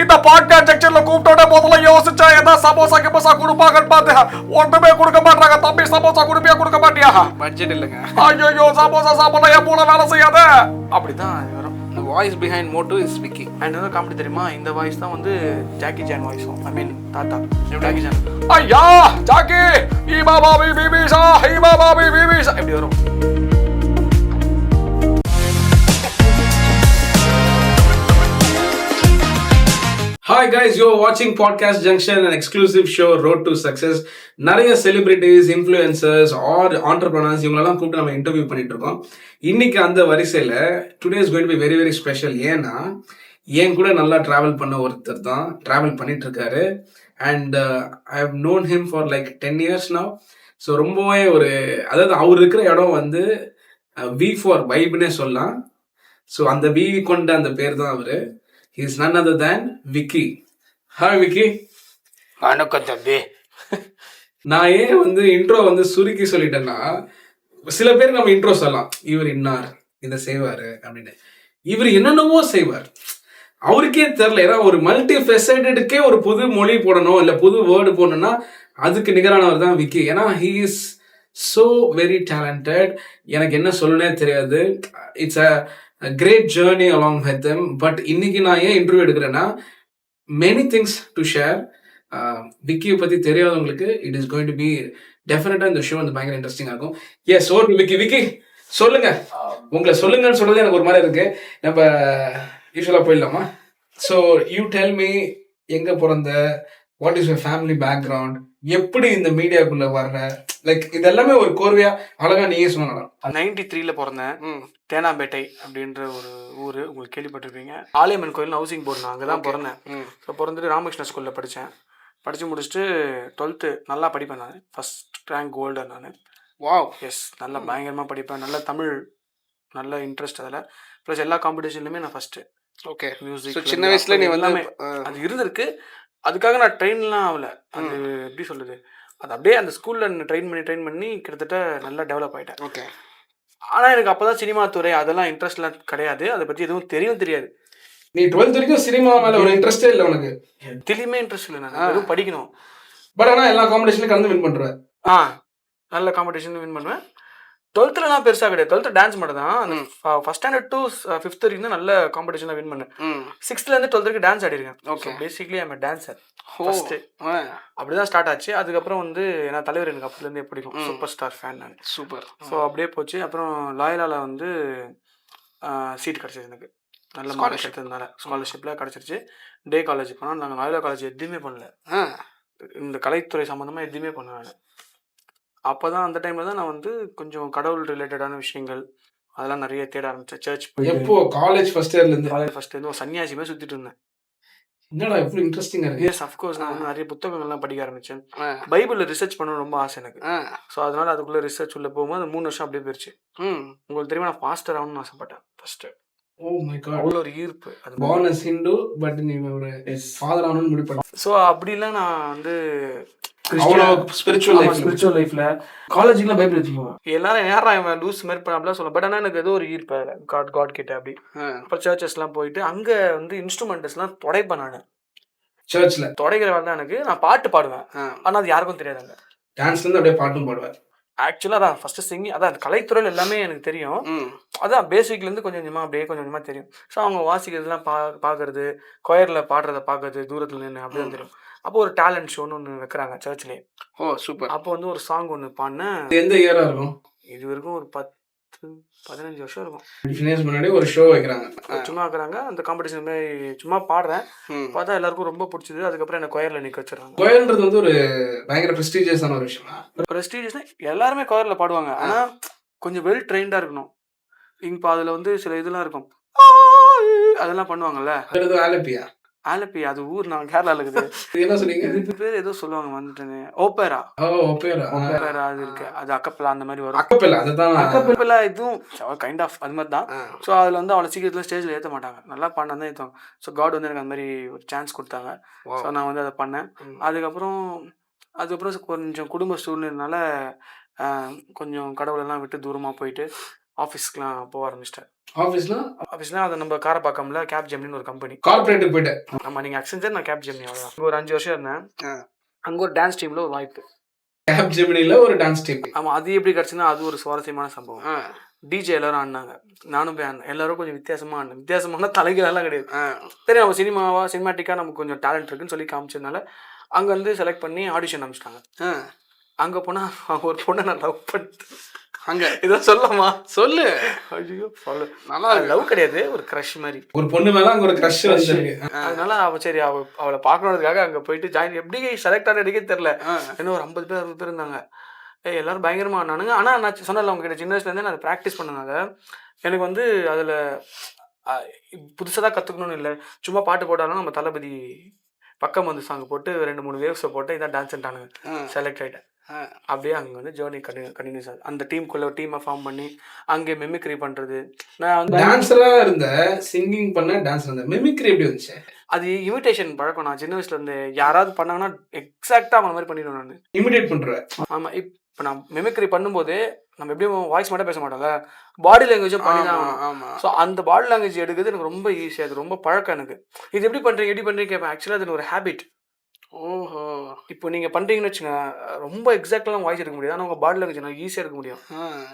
இந்த பாட்காஸ்ட் செக்ஷன்ல கூப்பிட்டோட முதல்ல யோசிச்சா ஏதாவது சமோசா கிமோசா கொடுப்பாங்கன்னு பார்த்தேன். ஒண்ணுமே கொடுக்க மாட்டாங்க. தம்பி சமோசா கொடுப்பியா கொடுக்க மாட்டியா? பட்ஜெட் இல்லைங்க. ஐயோ சமோசா சாப்பிட என் மூளை வேலை செய்யாத. அப்படிதான் வரும். இந்த voice behind motto is Vicky. And வந்து காமெடி தெரியுமா, இந்த வாய்ஸ் தான் வந்து ஜாக்கி ஜான் வாய்ஸும். ஐ மீன் தாத்தா ஜாக்கி ஜான். ஐயா ஜாக்கி ஈமா பாபி பிபிசா ஈமா பாபி பிபிசா எப்படி வரும்? Hi guys, you're watching Podcast Junction, an exclusive show Road to Success. நிறைய செலிபிரிட்டிஸ், இன்ஃப்ளூயன்சர்ஸ் ஆர் ஆண்டர்பிரனர்ஸ் இவங்களெல்லாம் கூப்பிட்டு நம்ம இன்டர்வியூ பண்ணிட்டு இருக்கோம். இன்னைக்கு அந்த வரிசையில் today is going to be very very special. ஏன்னா என் கூட நல்லா ட்ராவல் பண்ண ஒருத்தர் தான் ட்ராவல் பண்ணிட்டு இருக்காரு. And I have known him for like 10 years now. So ரொம்பவே அதாவது அவர் இருக்கிற இடம் வந்து வி ஃபார் வைப்னே சொல்லலாம். ஸோ அந்த வி கொண்ட அந்த பேர் தான் அவர். He is none other than Vicky. Hi Vicky. வணக்கம் தம்பி. நான் ஏன் இன்ட்ரோ சுருக்கி சொல்லிட்டேன்னா, சில பேர் நம்ம இன்ட்ரோ சொல்லலாம், இவர் இன்னார் இதை செய்வாரு அப்படின்னு. இவர் என்னென்னவோ செய்வார், அவருக்கே தெரியல. ஏன்னா ஒரு மல்டி ஃபெசைட்டடுக்கே ஒரு புது மொழி போடணும் இல்லை புது வேர்டு போடணும்னா அதுக்கு நிகரானவர் தான் விக்கி. ஏன்னா he is so very talented. எனக்கு என்ன சொல்லணும்னே தெரியாது. It's a great journey along with them. But இன்னைக்கு நான் ஏன் இன்டர்வியூ எடுக்கிறேன்னா, many things to share. விக்கியை பற்றி தெரியாதவங்களுக்கு it is going to be டெஃபினட்டாக இந்த ஷோ பயங்கர இன்ட்ரெஸ்டிங்காக இருக்கும். எஸ் ஓ விக்கி சொல்லுங்க, உங்களை சொல்லுங்கன்னு சொல்றது எனக்கு ஒரு மாதிரி இருக்கு. நம்ம யூஸ்வலாக போயிடலாமா? ஸோ யூ டெல் மீ, எங்கே பிறந்த, what is your family background, எப்படி இந்த மீடியாக்குள்ள வர்ற, லைக் இதெல்லாமே ஒரு கோர்வையா அழகா நீயே சொல்லலாம். 93 பிறந்தேன். தேனாம்பேட்டை அப்படின்ற ஒரு ஊர், உங்களுக்கு கேள்விப்பட்டிருப்பீங்க. ஆலயம்மன் கோயில் ஹவுசிங் போர்டு, நான் அங்கே தான் பிறந்தேன். ஸோ பிறந்துட்டு ராமகிருஷ்ணா ஸ்கூலில் படித்து முடிச்சுட்டு 12th நல்லா படிப்பேன். நான் ஃபர்ஸ்ட் ரேங்க் கோல்டர். நான் வாவ் எஸ், நல்லா பயங்கரமாக படிப்பேன். நல்ல தமிழ், நல்ல இன்ட்ரெஸ்ட் அதில். ப்ளஸ் எல்லா காம்படிஷன்லையுமே நான் ஃபஸ்ட்டு. ஓகே, மியூசிக் சின்ன வயசுல நீ எல்லாமே அது இருந்திருக்கு. அதுக்காக நான் ட்ரெயின்லாம் ஆகலை. அது எப்படி சொல்லுது, அது அப்படியே அந்த ஸ்கூலில் ட்ரெயின் பண்ணி கிட்டத்தட்ட நல்லா டெவலப் ஆகிட்டேன். ஓகே. ஆனால் எனக்கு அப்போ தான் சினிமா துறை அதெல்லாம் இன்ட்ரெஸ்ட்லாம் கிடையாது. அதை பற்றி எதுவும் தெரியாது. நீ 12th வரைக்கும் சினிமா மேலே ஒரு இன்ட்ரெஸ்டே இல்லை உனக்கு? எதுலையுமே இன்ட்ரெஸ்ட் இல்லை. நான் வெறும் படிக்கணும். பட் ஆனால் எல்லா காம்படிஷன்லையும் கலந்து வின் பண்ணுறேன். நல்ல காம்படிஷன் வின் பண்ணுவேன். 12thலாம் பெருசாக கிடையாது. 12th டான்ஸ் மட்டும் தான். அந்த ஃபர்ஸ்ட் ஸ்டாண்டர்ட் டு 5th வரைக்கும் தான் நல்ல காம்படிஷன்லாம் வின் பண்ணேன். 6thலேருந்து 12th வரைக்கும் டான்ஸ் ஆடிருக்கேன். Okay, basically I'm dancer first. அப்படிதான் ஸ்டார்ட் ஆச்சு. அதுக்கப்புறம் ஏன்னா தலைவர் எனக்கு அப்போலேருந்தே பிடிக்கும், சூப்பர் ஸ்டார் ஃபேன் நான். சூப்பர். ஸோ அப்படியே போச்சு. அப்புறம் லாயலாவில் சீட் கிடச்சிது எனக்கு. நல்ல மார்க் எடுத்ததுனால ஸ்காலர்ஷிப்பில் கிடச்சிருச்சு. டே காலேஜ் போனால், நாங்கள் லாயலா காலேஜ் எதுவுமே பண்ணல. இந்த கலைத்துறை சம்மந்தமாக எதுவுமே பண்ணுவேன். அப்போ தான் அந்த டைமில் தான் நான் கொஞ்சம் கடவுள் ரிலேட்டடான விஷயங்கள் அதெல்லாம் நிறைய தேட ஆரம்பித்தேன். சர்ச் போய். எப்போ? காலேஜ் ஃபர்ஸ்ட் இயர்லேருந்து? காலேஜ் ஃபர்ஸ்ட் இயர்ந்து ஒரு சன்னியாசியுமே சுற்றிட்டு இருந்தேன். என்னடா எப்படி இன்ட்ரெஸ்டிங்காக இருக்கு. Yes, of course. நான் நிறைய புத்தகங்கள்லாம் படிக்க ஆரம்பித்தேன். பைபிளில் ரிசர்ச் பண்ணணும் ரொம்ப ஆசை எனக்கு. ஸோ அதனால் அதுக்குள்ளே ரிசர்ச் உள்ள போகும்போது அந்த 3 வருஷம் அப்படியே போயிடுச்சு. உங்களுக்கு தெரியுமா, நான் பாஸ்டர் ஆகணும்னு ஆசைப்பட்டேன் ஃபர்ஸ்ட்டு. ஓ மை காட், அவ்வளோ ஒரு ஈர்ப்பு. அது born as Hindu, பட் நீ ஒரு ஃபாதர் ஆகணும்னு முடிவு பண்ண. ஸோ அப்படிலாம் நான் அவ்வளோ ஸ்பிரிச்சுவல் லைஃப்ல காலேஜுக்குலாம் பைபிள் வச்சுக்குவோம். எல்லாரும் நேரம் இவன் லூஸ் மாதிரி பண்ண அப்படிலாம் சொல்ல. பட் ஆனால் எனக்கு ஏதோ ஒரு ஈர்ப்பு காட் கிட்ட அப்படி. அப்புறம் சர்ச்சஸ்லாம் போயிட்டு அங்கே இன்ஸ்ட்ருமெண்ட்ஸ்லாம் தொடைப்பேன். நான் சர்ச்சில் தொடைக்கிற வேலை தான் எனக்கு. நான் பாட்டு பாடுவேன், ஆனால் அது யாருக்கும் தெரியாதுங்க. டான்ஸ்லேருந்து அப்படியே பாட்டும் பாடுவேன். ஆக்சுவலாக அதான் ஃபஸ்ட்டு சிங்கிங், அதான் கலைத்துறையில் எல்லாமே எனக்கு தெரியும். அதான் பேசிக்லேருந்து கொஞ்சம் கொஞ்சமாக தெரியும். ஸோ அவங்க வாசிக்கிறதுலாம் பார்க்கறது, கொயரில் பாடுறதை பார்க்கறது, தூரத்தில் நின்று அப்படி தான் தெரியும். அப்போ ஒரு டேலண்ட் ஷோன்னு ஒன்று வைக்கிறாங்க சர்ச்லேயே. ஓ சூப்பர். அப்போ ஒரு சாங் ஒன்று பாடினேன். எந்த இயராக இருக்கும்? இது வரைக்கும் ஒரு 10-15 வருஷம் இருக்கும். முன்னாடி ஒரு ஷோ வைக்கிறாங்க, சும்மா வைக்கிறாங்க. அந்த காம்படிஷன் மாதிரி சும்மா பாடுறேன். பார்த்தா எல்லாருக்கும் ரொம்ப பிடிச்சது. அதுக்கப்புறம் என்ன கொயரில் நிற்க வச்சிடறாங்க. கொயர்ன்றது ஒரு பயங்கர ப்ரெஸ்டீஜியஸான ஒரு விஷயம். ப்ரெஸ்டீஜியஸ்னா எல்லாருமே கொயரில் பாடுவாங்க, ஆனால் கொஞ்சம் வெல் ட்ரெயின்டாக இருக்கணும். இப்போ அதில் சில இதெல்லாம் இருக்கும், அதெல்லாம் பண்ணுவாங்கல்ல. ஆலப்பியா? ஆலப்பி அது ஊர், நான் கேரளாவில் இருக்குது. என்ன சொன்னீங்க? இது பேர் ஏதோ சொல்லுவாங்க, ஓப்பேரா. ஓப்பேரா அது இருக்கு. அது அக்கப்பலா அந்த மாதிரி வரும். அக்கப்பலா இதுவும் கைண்ட் ஆஃப் அது மாதிரி தான். ஸோ அதில் அவ்வளோ சீக்கிரத்தில் ஸ்டேஜில் ஏற்ற மாட்டாங்க. நல்லா பண்ண தான் ஏற்றுவாங்க. ஸோ காட் எனக்கு அந்த மாதிரி ஒரு சான்ஸ் கொடுத்தாங்க. ஸோ நான் அதை பண்ணேன். அதுக்கப்புறம் கொஞ்சம் குடும்ப சூழ்நிலைனால கொஞ்சம் கடவுளெல்லாம் விட்டு தூரமாக போயிட்டு ஆஃபீஸ்க்குலாம் போக ஆரம்பிச்சிட்டேன். ஆஃபீஸ்னா ஆஃபீஸ்னா அது நம்ம காரப்பாக்கம்ல கேப் ஜெமினின்னு ஒரு கம்பெனி. கார்பரேட்டுக்கு போயிட்டேன். ஆமா, நீங்க அக்சென்சர், நான் கேப் ஜெமினி, அவ்வளோதான். அங்க ஒரு 5 வருஷம் இருந்தேன். அங்க ஒரு டான்ஸ் டீம்ல ஒரு வாய்ப்பு. கேப் ஜெமினில ஒரு டான்ஸ் டீம். ஆமா, அது எப்படி கிடைச்சுன்னா அது ஒரு சுவாரஸ்யமான சம்பவம். டிஜே எல்லாரும் ஆடினாங்க, நானும் போய் ஆடினேன். எல்லாரும் கொஞ்சம் வித்தியாசமா ஆடினேன். வித்தியாசமான தலைகளெல்லாம் கிடையாது. சரி, நம்ம சினிமாட்டிக்காக நமக்கு கொஞ்சம் டேலண்ட் இருக்குன்னு சொல்லி காமிச்சதுனால அங்கே வந்து செலக்ட் பண்ணி ஆடிஷன் அனுப்பிச்சிட்டாங்க. அங்கே போனால் ஒரு பொண்ணை நான் லவ் பண்ணிட்டு அங்கே இதை சொல்லமா சொல்லு. ஐயோ சொல்லு. நல்லா லவ் கிடையாது, ஒரு க்ரஷ் மாதிரி. ஒரு பொண்ணு மேல அங்கே ஒரு க்ரஷ் வந்துருக்கு. அதனால சரி அவளை பார்க்கணுன்றதுக்காக அங்கே போயிட்டு ஜாயின். எப்படி செலக்ட் ஆன எடுக்கே தெரில. இன்னும் ஒரு 50 பேர் 60 பேர் இருந்தாங்க. எல்லாரும் பயங்கரமாக ஆனானுங்க. ஆனால் நான் சொன்னல அவங்க கிட்ட சின்ன வயசுலேருந்தே நான் அதை ப்ராக்டிஸ் பண்ணனால எனக்கு வந்து அதில் புதுசாக தான் கற்றுக்கணும்னு இல்லை. சும்மா பாட்டு போட்டாலும் நம்ம தளபதி பக்கம் வந்து சாங் போட்டு 2-3 வேவ்ஸை போட்டு இதான் டான்ஸ்ட்டானுங்க. செலக்ட் ஆகிட்டேன். அப்படியே அங்கே வந்து ஜேர்னி கண்டினியூஸ் ஆகுது. அந்த டீமுக்குள்ளே டீமை ஃபார்ம் பண்ணி அங்கே மெமிக்ரி பண்ணுறது. நான் வந்து டான்ஸராக இருந்தேன், சிங்கிங் பண்ண டான்ஸ் இருந்தேன். மெமிக்ரி எப்படி வந்துச்சு? அது இமிட்டேஷன் பழக்கம். நான் சின்ன வயசுலேருந்து யாராவது பண்ணாங்கன்னா எக்ஸாக்டாக அவங்க மாதிரி பண்ணிடுவேன் நான். இமிடேட் பண்ணுறேன். ஆமாம். இப்போ நான் மெமிக்ரி பண்ணும்போது நம்ம எப்படியும் வாய்ஸ் மட்டும் பேச மாட்டோம்ல, பாடி லாங்குவேஜும் பண்ணி தான் ஆகணும். ஸோ அந்த பாடி லாங்குவேஜ் எடுக்கிறது எனக்கு ரொம்ப ஈஸியாக, அது ரொம்ப பழக்கம் எனக்கு. இது எப்படி பண்ணுறீங்க கேட்பேன். ஆக்சுவலாக அது ஒரு ஹேபிட். ஓஹோ. இப்போ நீங்கள் பண்ணுறீங்கன்னு வச்சுங்க, ரொம்ப எக்ஸாக்டாக வாய்ஸ் எடுக்க முடியாது, ஆனால் உங்கள் பாடி லாங்குவேஜ் நான் ஈஸியாக எடுக்க முடியும்.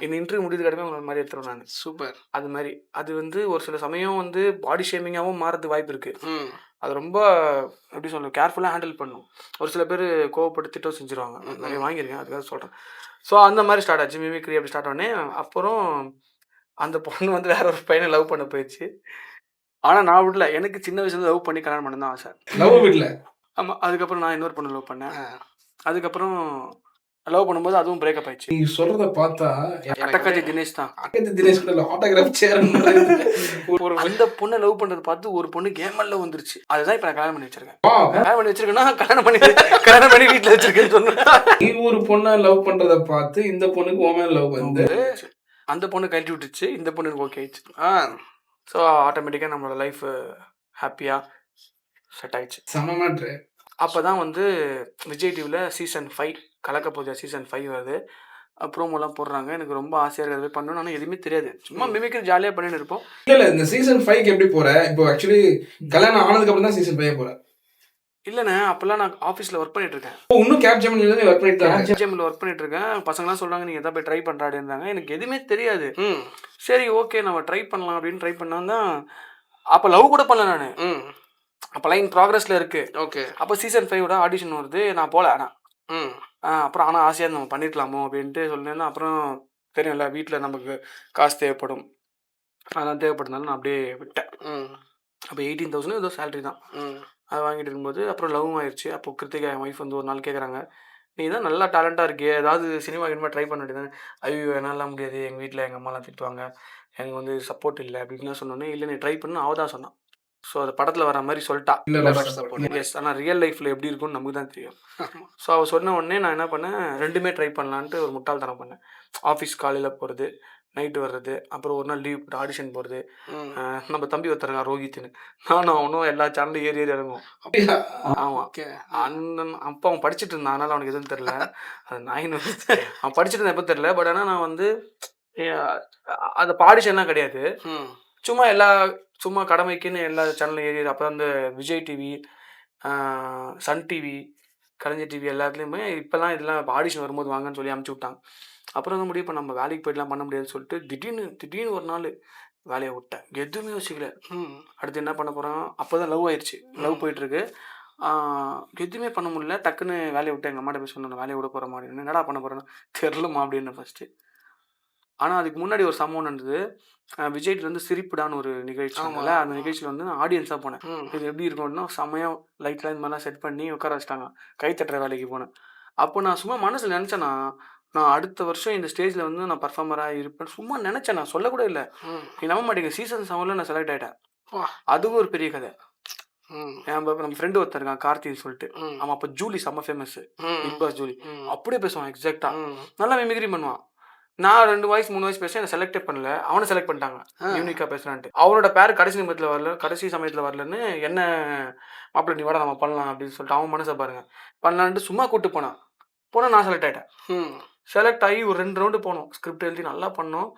இந்த இன்டர்வியூ முடிஞ்சது கடமை உங்களை மாதிரி எடுத்துருவேன் நான். சூப்பர். அது மாதிரி அது வந்து ஒரு சில சமயம் வந்து பாடி ஷேமிங்காகவும் மாறதுக்கு வாய்ப்பு இருக்குது. அது ரொம்ப எப்படி சொல்லுங்கள், கேர்ஃபுல்லாக ஹேண்டில் பண்ணும். ஒரு சில பேர் கோவப்பட்டு திட்டம் செஞ்சுருவாங்க. நிறைய வாங்கியிருக்கேன், அதுக்காக சொல்கிறேன். ஸோ அந்த மாதிரி ஸ்டார்ட் ஆச்சு மிமிக்ரி. அப்படி ஸ்டார்ட் ஆனே அப்புறம் அந்த பொண்ணு வந்து வேற ஒரு பையனை லவ் பண்ண போயிடுச்சு. ஆனால் நான் விடல. எனக்கு சின்ன வயசுல லவ் பண்ணி கல்யாணம் பண்ண தான் ஆசை. லவ் விடல. ஆமாம். அதுக்கப்புறம் நான் இன்னொரு பொண்ணு லவ் பண்ணேன். அதுக்கப்புறம் லவ் பண்ணும்போது அதுவும் பிரேக்கப் ஆயிடுச்சு. நீ சொல்றத பார்த்தா அட்டக்காஜி தினேஷ் தான். தினேஷ் கூட ஆட்டோகிராஃப் சேர் ஒரு அந்த பொண்ணை லவ் பண்றது பார்த்து ஒரு பொண்ணு கேமல்ல வந்துருச்சு. அதுதான் இப்ப நான் கல்யாணம் பண்ணி வச்சிருக்கேன். கல்யாணம் பண்ணி வச்சிருக்கேன்னா கல்யாணம் பண்ணி வீட்டுல வச்சிருக்கேன்னு சொன்னேன். நீ ஒரு பொண்ணை லவ் பண்றத பார்த்து இந்த பொண்ணுக்கு ஓமேன் லவ் வந்து அந்த பொண்ணு கழட்டி விட்டுச்சு, இந்த பொண்ணுக்கு ஓகே ஆயிடுச்சு. ஸோ ஆட்டோமேட்டிக்காக நம்மளோட லைஃப் ஹாப்பியாக செட் ஆயிடுச்சு. சமமாட்டு. அப்போ தான் வந்து விஜய் டிவியில் சீசன் 5 கலக்க பூஜா சீசன் 5 வருது. ப்ரோமோலாம் போடுறாங்க. எனக்கு ரொம்ப ஆசையாக இருக்கிறது பண்ணணும். ஆனால் எதுவுமே தெரியாது, சும்மா மிமிக்ரி ஜாலியாக பண்ணிட்டு இருப்போம். இல்லை இந்த சீசன் 5க்கு எப்படி போற? இப்போ ஆக்சுவலி கல்யாணம் ஆனதுக்கு அப்புறம் தான் சீசன் 5 போறேன். இல்லைண்ணே, அப்போல்லாம் நான் ஆஃபீஸில் ஒர்க் பண்ணிட்டு இருக்கேன். இன்னும் கேப் ஜெமினில ஒர்க் பண்ணிட்டு இருக்கேன். கேப் ஜெமினில ஒர்க் பண்ணிட்டு இருக்கேன். பசங்களாம் சொல்கிறாங்க நீங்கள் எதாவது போய் ட்ரை பண்ணுறாடுன்றாங்க. எனக்கு எதுவுமே தெரியாது. சரி ஓகே நம்ம ட்ரை பண்ணலாம் அப்படின்னு ட்ரை பண்ணால் தான் அப்போ லவ் கூட பண்ணல நான். அப்போ லைன் ப்ராக்ரஸில் இருக்குது. ஓகே. அப்போ சீசன் 5ஓட ஆடிஷன் வருது. நான் போகல. ஆனால் அப்புறம் ஆனால் ஆசையாக நம்ம பண்ணிருக்கலாமோ அப்படின்ட்டு சொல்லியிருந்தேன். அப்புறம் தெரியும்ல வீட்டில் நமக்கு காசு தேவைப்படும், அதெல்லாம் தேவைப்படுறதுனால நான் அப்படியே விட்டேன். அப்போ 18,000 ஏதோ சேலரி தான். அதை வாங்கிட்டு இருக்கும்போது அப்புறம் லவ்வும் ஆயிடுச்சு. அப்போ கிருத்திகா என் ஒய்ஃப் வந்து ஒரு நாள் கேட்குறாங்க, நீ தான் நல்லா டேலண்டாக இருக்கே, ஏதாவது சினிமா கினிமா ட்ரை பண்ண வேண்டியதானே. ஐயோ என்னாலாம் முடியாது, எங்கள் வீட்டில் எங்கள் அம்மாலாம் திட்டுவாங்க, எனக்கு வந்து சப்போர்ட் இல்லை அப்படின்லாம் சொன்னோன்னே, இல்லை நீ ட்ரை பண்ணு அவள் தான் சொன்னான். ஸோ அது படத்தில் வர மாதிரி சொல்லிட்டா. எஸ், ஆனால் ரியல் லைஃப்பில் எப்படி இருக்கும்னு நமக்கு தான் தெரியும். ஸோ அவள் சொன்ன உடனே நான் என்ன பண்ணேன், ரெண்டுமே ட்ரை பண்ணலான்ட்டு ஒரு முட்டாள்தனம் பண்ணேன். ஆஃபீஸ் காலையில் போகிறது, நைட்டு வர்றது, அப்புறம் ஒரு நாள் லீவ் போட்டு ஆடிஷன் போகிறது. நம்ம தம்பி ஒருத்தருங்க ரோஹித்னு, நானும் அவனும் எல்லா சேனலும் ஏறி இறங்கும். ஆமாம். அந்த அப்போ அவன் படிச்சுட்டு இருந்தான், அதனால் அவனுக்கு எதுவும் தெரில. அது நான் அவன் படிச்சுட்டு இருந்தேன் எப்போ தெரில. பட் ஆனால் நான் வந்து அது ஆடிஷன்லாம் கிடையாது, சும்மா கடமைக்குன்னு எல்லா சேனலும் ஏறி. அப்போ அந்த விஜய் டிவி, சன் டிவி, கலைஞர் டிவி எல்லாத்துலேயுமே இப்போல்லாம் இதெல்லாம் ஆடிஷன் வரும்போது வாங்கன்னு சொல்லி அமுச்சு விட்டாங்க. அப்புறம் வந்து முடிவு இப்போ நம்ம வேலைக்கு போய்ட்டுலாம் பண்ண முடியாதுன்னு சொல்லிட்டு திடீர்னு ஒரு நாள் வேலையை விட்டேன். எதுவுமே யோசிக்கல. அடுத்து என்ன பண்ண போகிறோம், அப்போ தான் லவ் ஆயிடுச்சு. லவ் போயிட்டுருக்கு. எதுவுமே பண்ண முடியல. டக்குன்னு வேலையை விட்டேன். எங்கள் அம்மாட்ட போய் சொன்னேன், வேலையை விட போகிற மாதிரி. என்னடா பண்ண போகிறேன்னு தெரிலமா அப்படின்னு ஃபஸ்ட்டு. ஆனால் அதுக்கு முன்னாடி ஒரு சம்பவம் நடந்தது. விஜய்ட்டு வந்து சிரிப்புடான்னு ஒரு நிகழ்ச்சி, அந்த நிகழ்ச்சியில் வந்து நான் ஆடியன்ஸாக போனேன். இது எப்படி இருக்கும் அப்படின்னா, செம்மையாக லைட்லாம் இந்த மாதிரிலாம் செட் பண்ணி உட்கார வச்சிட்டாங்க. கைத்தட்டுற வேலைக்கு போனேன். அப்போ நான் சும்மா மனசில் நினச்சேன்னா, நான் அடுத்த வருஷம் இந்த ஸ்டேஜில் வந்து நான் பர்ஃபார்மராக இருப்பேன் சும்மா நினச்சேன். நான் சொல்லக்கூட இல்லை. நீ நம்ப மாட்டேங்க, சீசன் 7ல் நான் செலக்ட் ஆகிட்டேன். அதுவும் ஒரு பெரிய கதை. நம்ம ஃப்ரெண்டு ஒருத்தர் இருக்கான் கார்த்தின்னு சொல்லிட்டு. அவன் அப்போ ஜூலி செம்ம ஃபேமஸ், பிக் பாஸ் ஜூலி. அப்படியே பேசுவான் எக்ஸாக்டாக, நல்லா மிமிக்ரி பண்ணுவான். நான் 2 வாய்ஸ் 3 வாய்ஸ் பேசுகிறேன், என்னை செலக்டே பண்ணல. அவனை செலக்ட் பண்ணிட்டாங்க யூனிக்காக பேசுகிறான்ட்டு. அவனோட பேர் கடைசி சமயத்தில் வரலன்னு என்ன மாப்பிள்ளை நீ வாடா நம்ம பண்ணலாம் அப்படின்னு சொல்லிட்டு அவன் மனசை பாருங்க பண்ணலான்ட்டு சும்மா கூப்பிட்டு போனான். நான் செலக்ட் ஆகிட்டேன். செலக்ட் ஆகி ஒரு 2 ரவுண்டு போனோம். ஸ்கிரிப்ட் எழுதி நல்லா பண்ணோம்.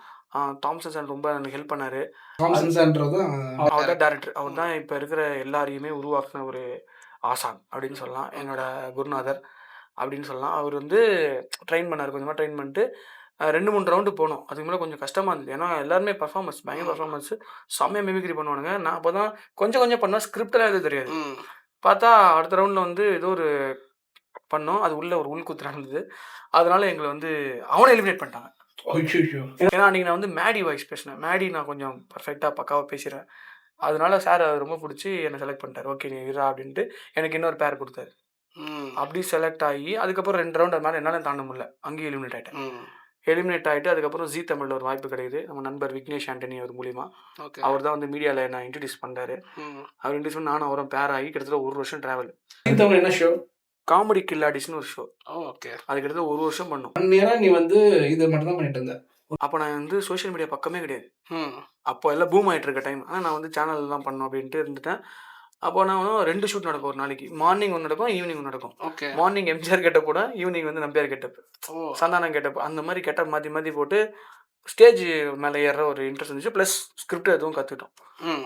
தாம்சன் சார் ரொம்ப எனக்கு ஹெல்ப் பண்ணார். தாம்சன் சார்ன்றது அவர் தான் டேரக்டர். அவர் தான் இப்போ இருக்கிற எல்லாரையுமே உருவாக்குன ஒரு ஆசான் அப்படின்னு சொல்லலாம். என்னோட குருநாதர் அப்படின்னு சொல்லலாம். அவர் வந்து ட்ரெயின் பண்ணார். கொஞ்சமாக ட்ரெயின் பண்ணிட்டு 2-3 ரவுண்டு போனோம். அதுக்கு மேலே கொஞ்சம் கஷ்டமாக இருந்தது. ஏன்னா எல்லாருமே பர்ஃபார்மன்ஸ் பயங்கர பர்ஃபார்மன்ஸு செம்மையாக மிமிக்ரி பண்ணுவானுங்க. நான் அப்போ தான் கொஞ்சம் பண்ணேன். ஸ்கிரிப்டெல்லாம் எதுவும் தெரியாது. பார்த்தா அடுத்த ரவுண்டில் வந்து ஏதோ ஒரு பண்ணோம். அது உள்ள ஒரு உள்குத்து நடந்தது. அதனால எங்களை வந்து அவனை எலிமினேட் பண்ணிட்டாங்க. ஏன்னா அன்றைக்கி நான் வந்து மேடி வாய்ஸ் பேசினேன். மேடி நான் கொஞ்சம் பர்ஃபெக்டாக பக்காவாக பேசிடுறேன். அதனால சார் அது ரொம்ப பிடிச்சி என்னை செலக்ட் பண்ணிட்டார். ஓகே நீ இருடா அப்படின்ட்டு எனக்கு இன்னொரு பேர் கொடுத்தாரு. அப்படி செலக்ட் ஆகி அதுக்கப்புறம் 2 ரவுண்ட் அதனால என்னால் தாண்ட முடியல. அங்கேயும் எலிமினேட் ஆகிட்டேன். எலிமினேட் ஆகிட்டு அதுக்கப்புறம் ஜீ தமிழில் ஒரு வாய்ப்பு கிடைக்குது. நம்ம நண்பர் விக்னேஷ் ஆண்டனி அவர் மூலிமா. அவர் தான் வந்து மீடியாவில் என்ன இன்ட்ரடியூஸ் பண்ணாரு. அவர் இன்ட்ரடியூஸ் பண்ணி நானும் அவரும் பேர் ஆகி கிட்டத்தட்ட 1 வருஷம் ட்ராவல். தமிழ் என்ன ஷோ? காமெடி கில்லாடிஸ்னு ஒரு ஷோ. ஓகே. அது கிட்டத்தட்ட 1 வருஷம் பண்ணோம். 1 இயரா நீ வந்து இது மட்டும் தான் பண்ணிட்டு இருந்த. அப்போ நான் வந்து சோஷியல் மீடியா பக்கமே கிடையாது. அப்போ எல்லாம் பூம் ஆகிட்டு இருக்க டைம். ஆனால் நான் வந்து சேனல் தான் பண்ணணும் அப்படின்ட்டு இருந்துட்டேன். அப்போ நான் 2 ஷூட் நடக்கும் ஒரு நாளைக்கு. மார்னிங் ஒன்று நடக்கும், ஈவினிங் ஒன்று நடக்கும். ஓகே. மார்னிங் எம்ஜிஆர் கெட்டப் போட, ஈவினிங் வந்து நம்பியார் கெட்டப், சந்தானம் கெட்டப், அந்த மாதிரி கெட்டப் மாற்றி போட்டு ஸ்டேஜ் மேலே ஏறுற ஒரு இன்ட்ரெஸ்ட் இருந்துச்சு. ப்ளஸ் ஸ்கிரிப்ட் எதுவும் கற்றுக்கிட்டோம்.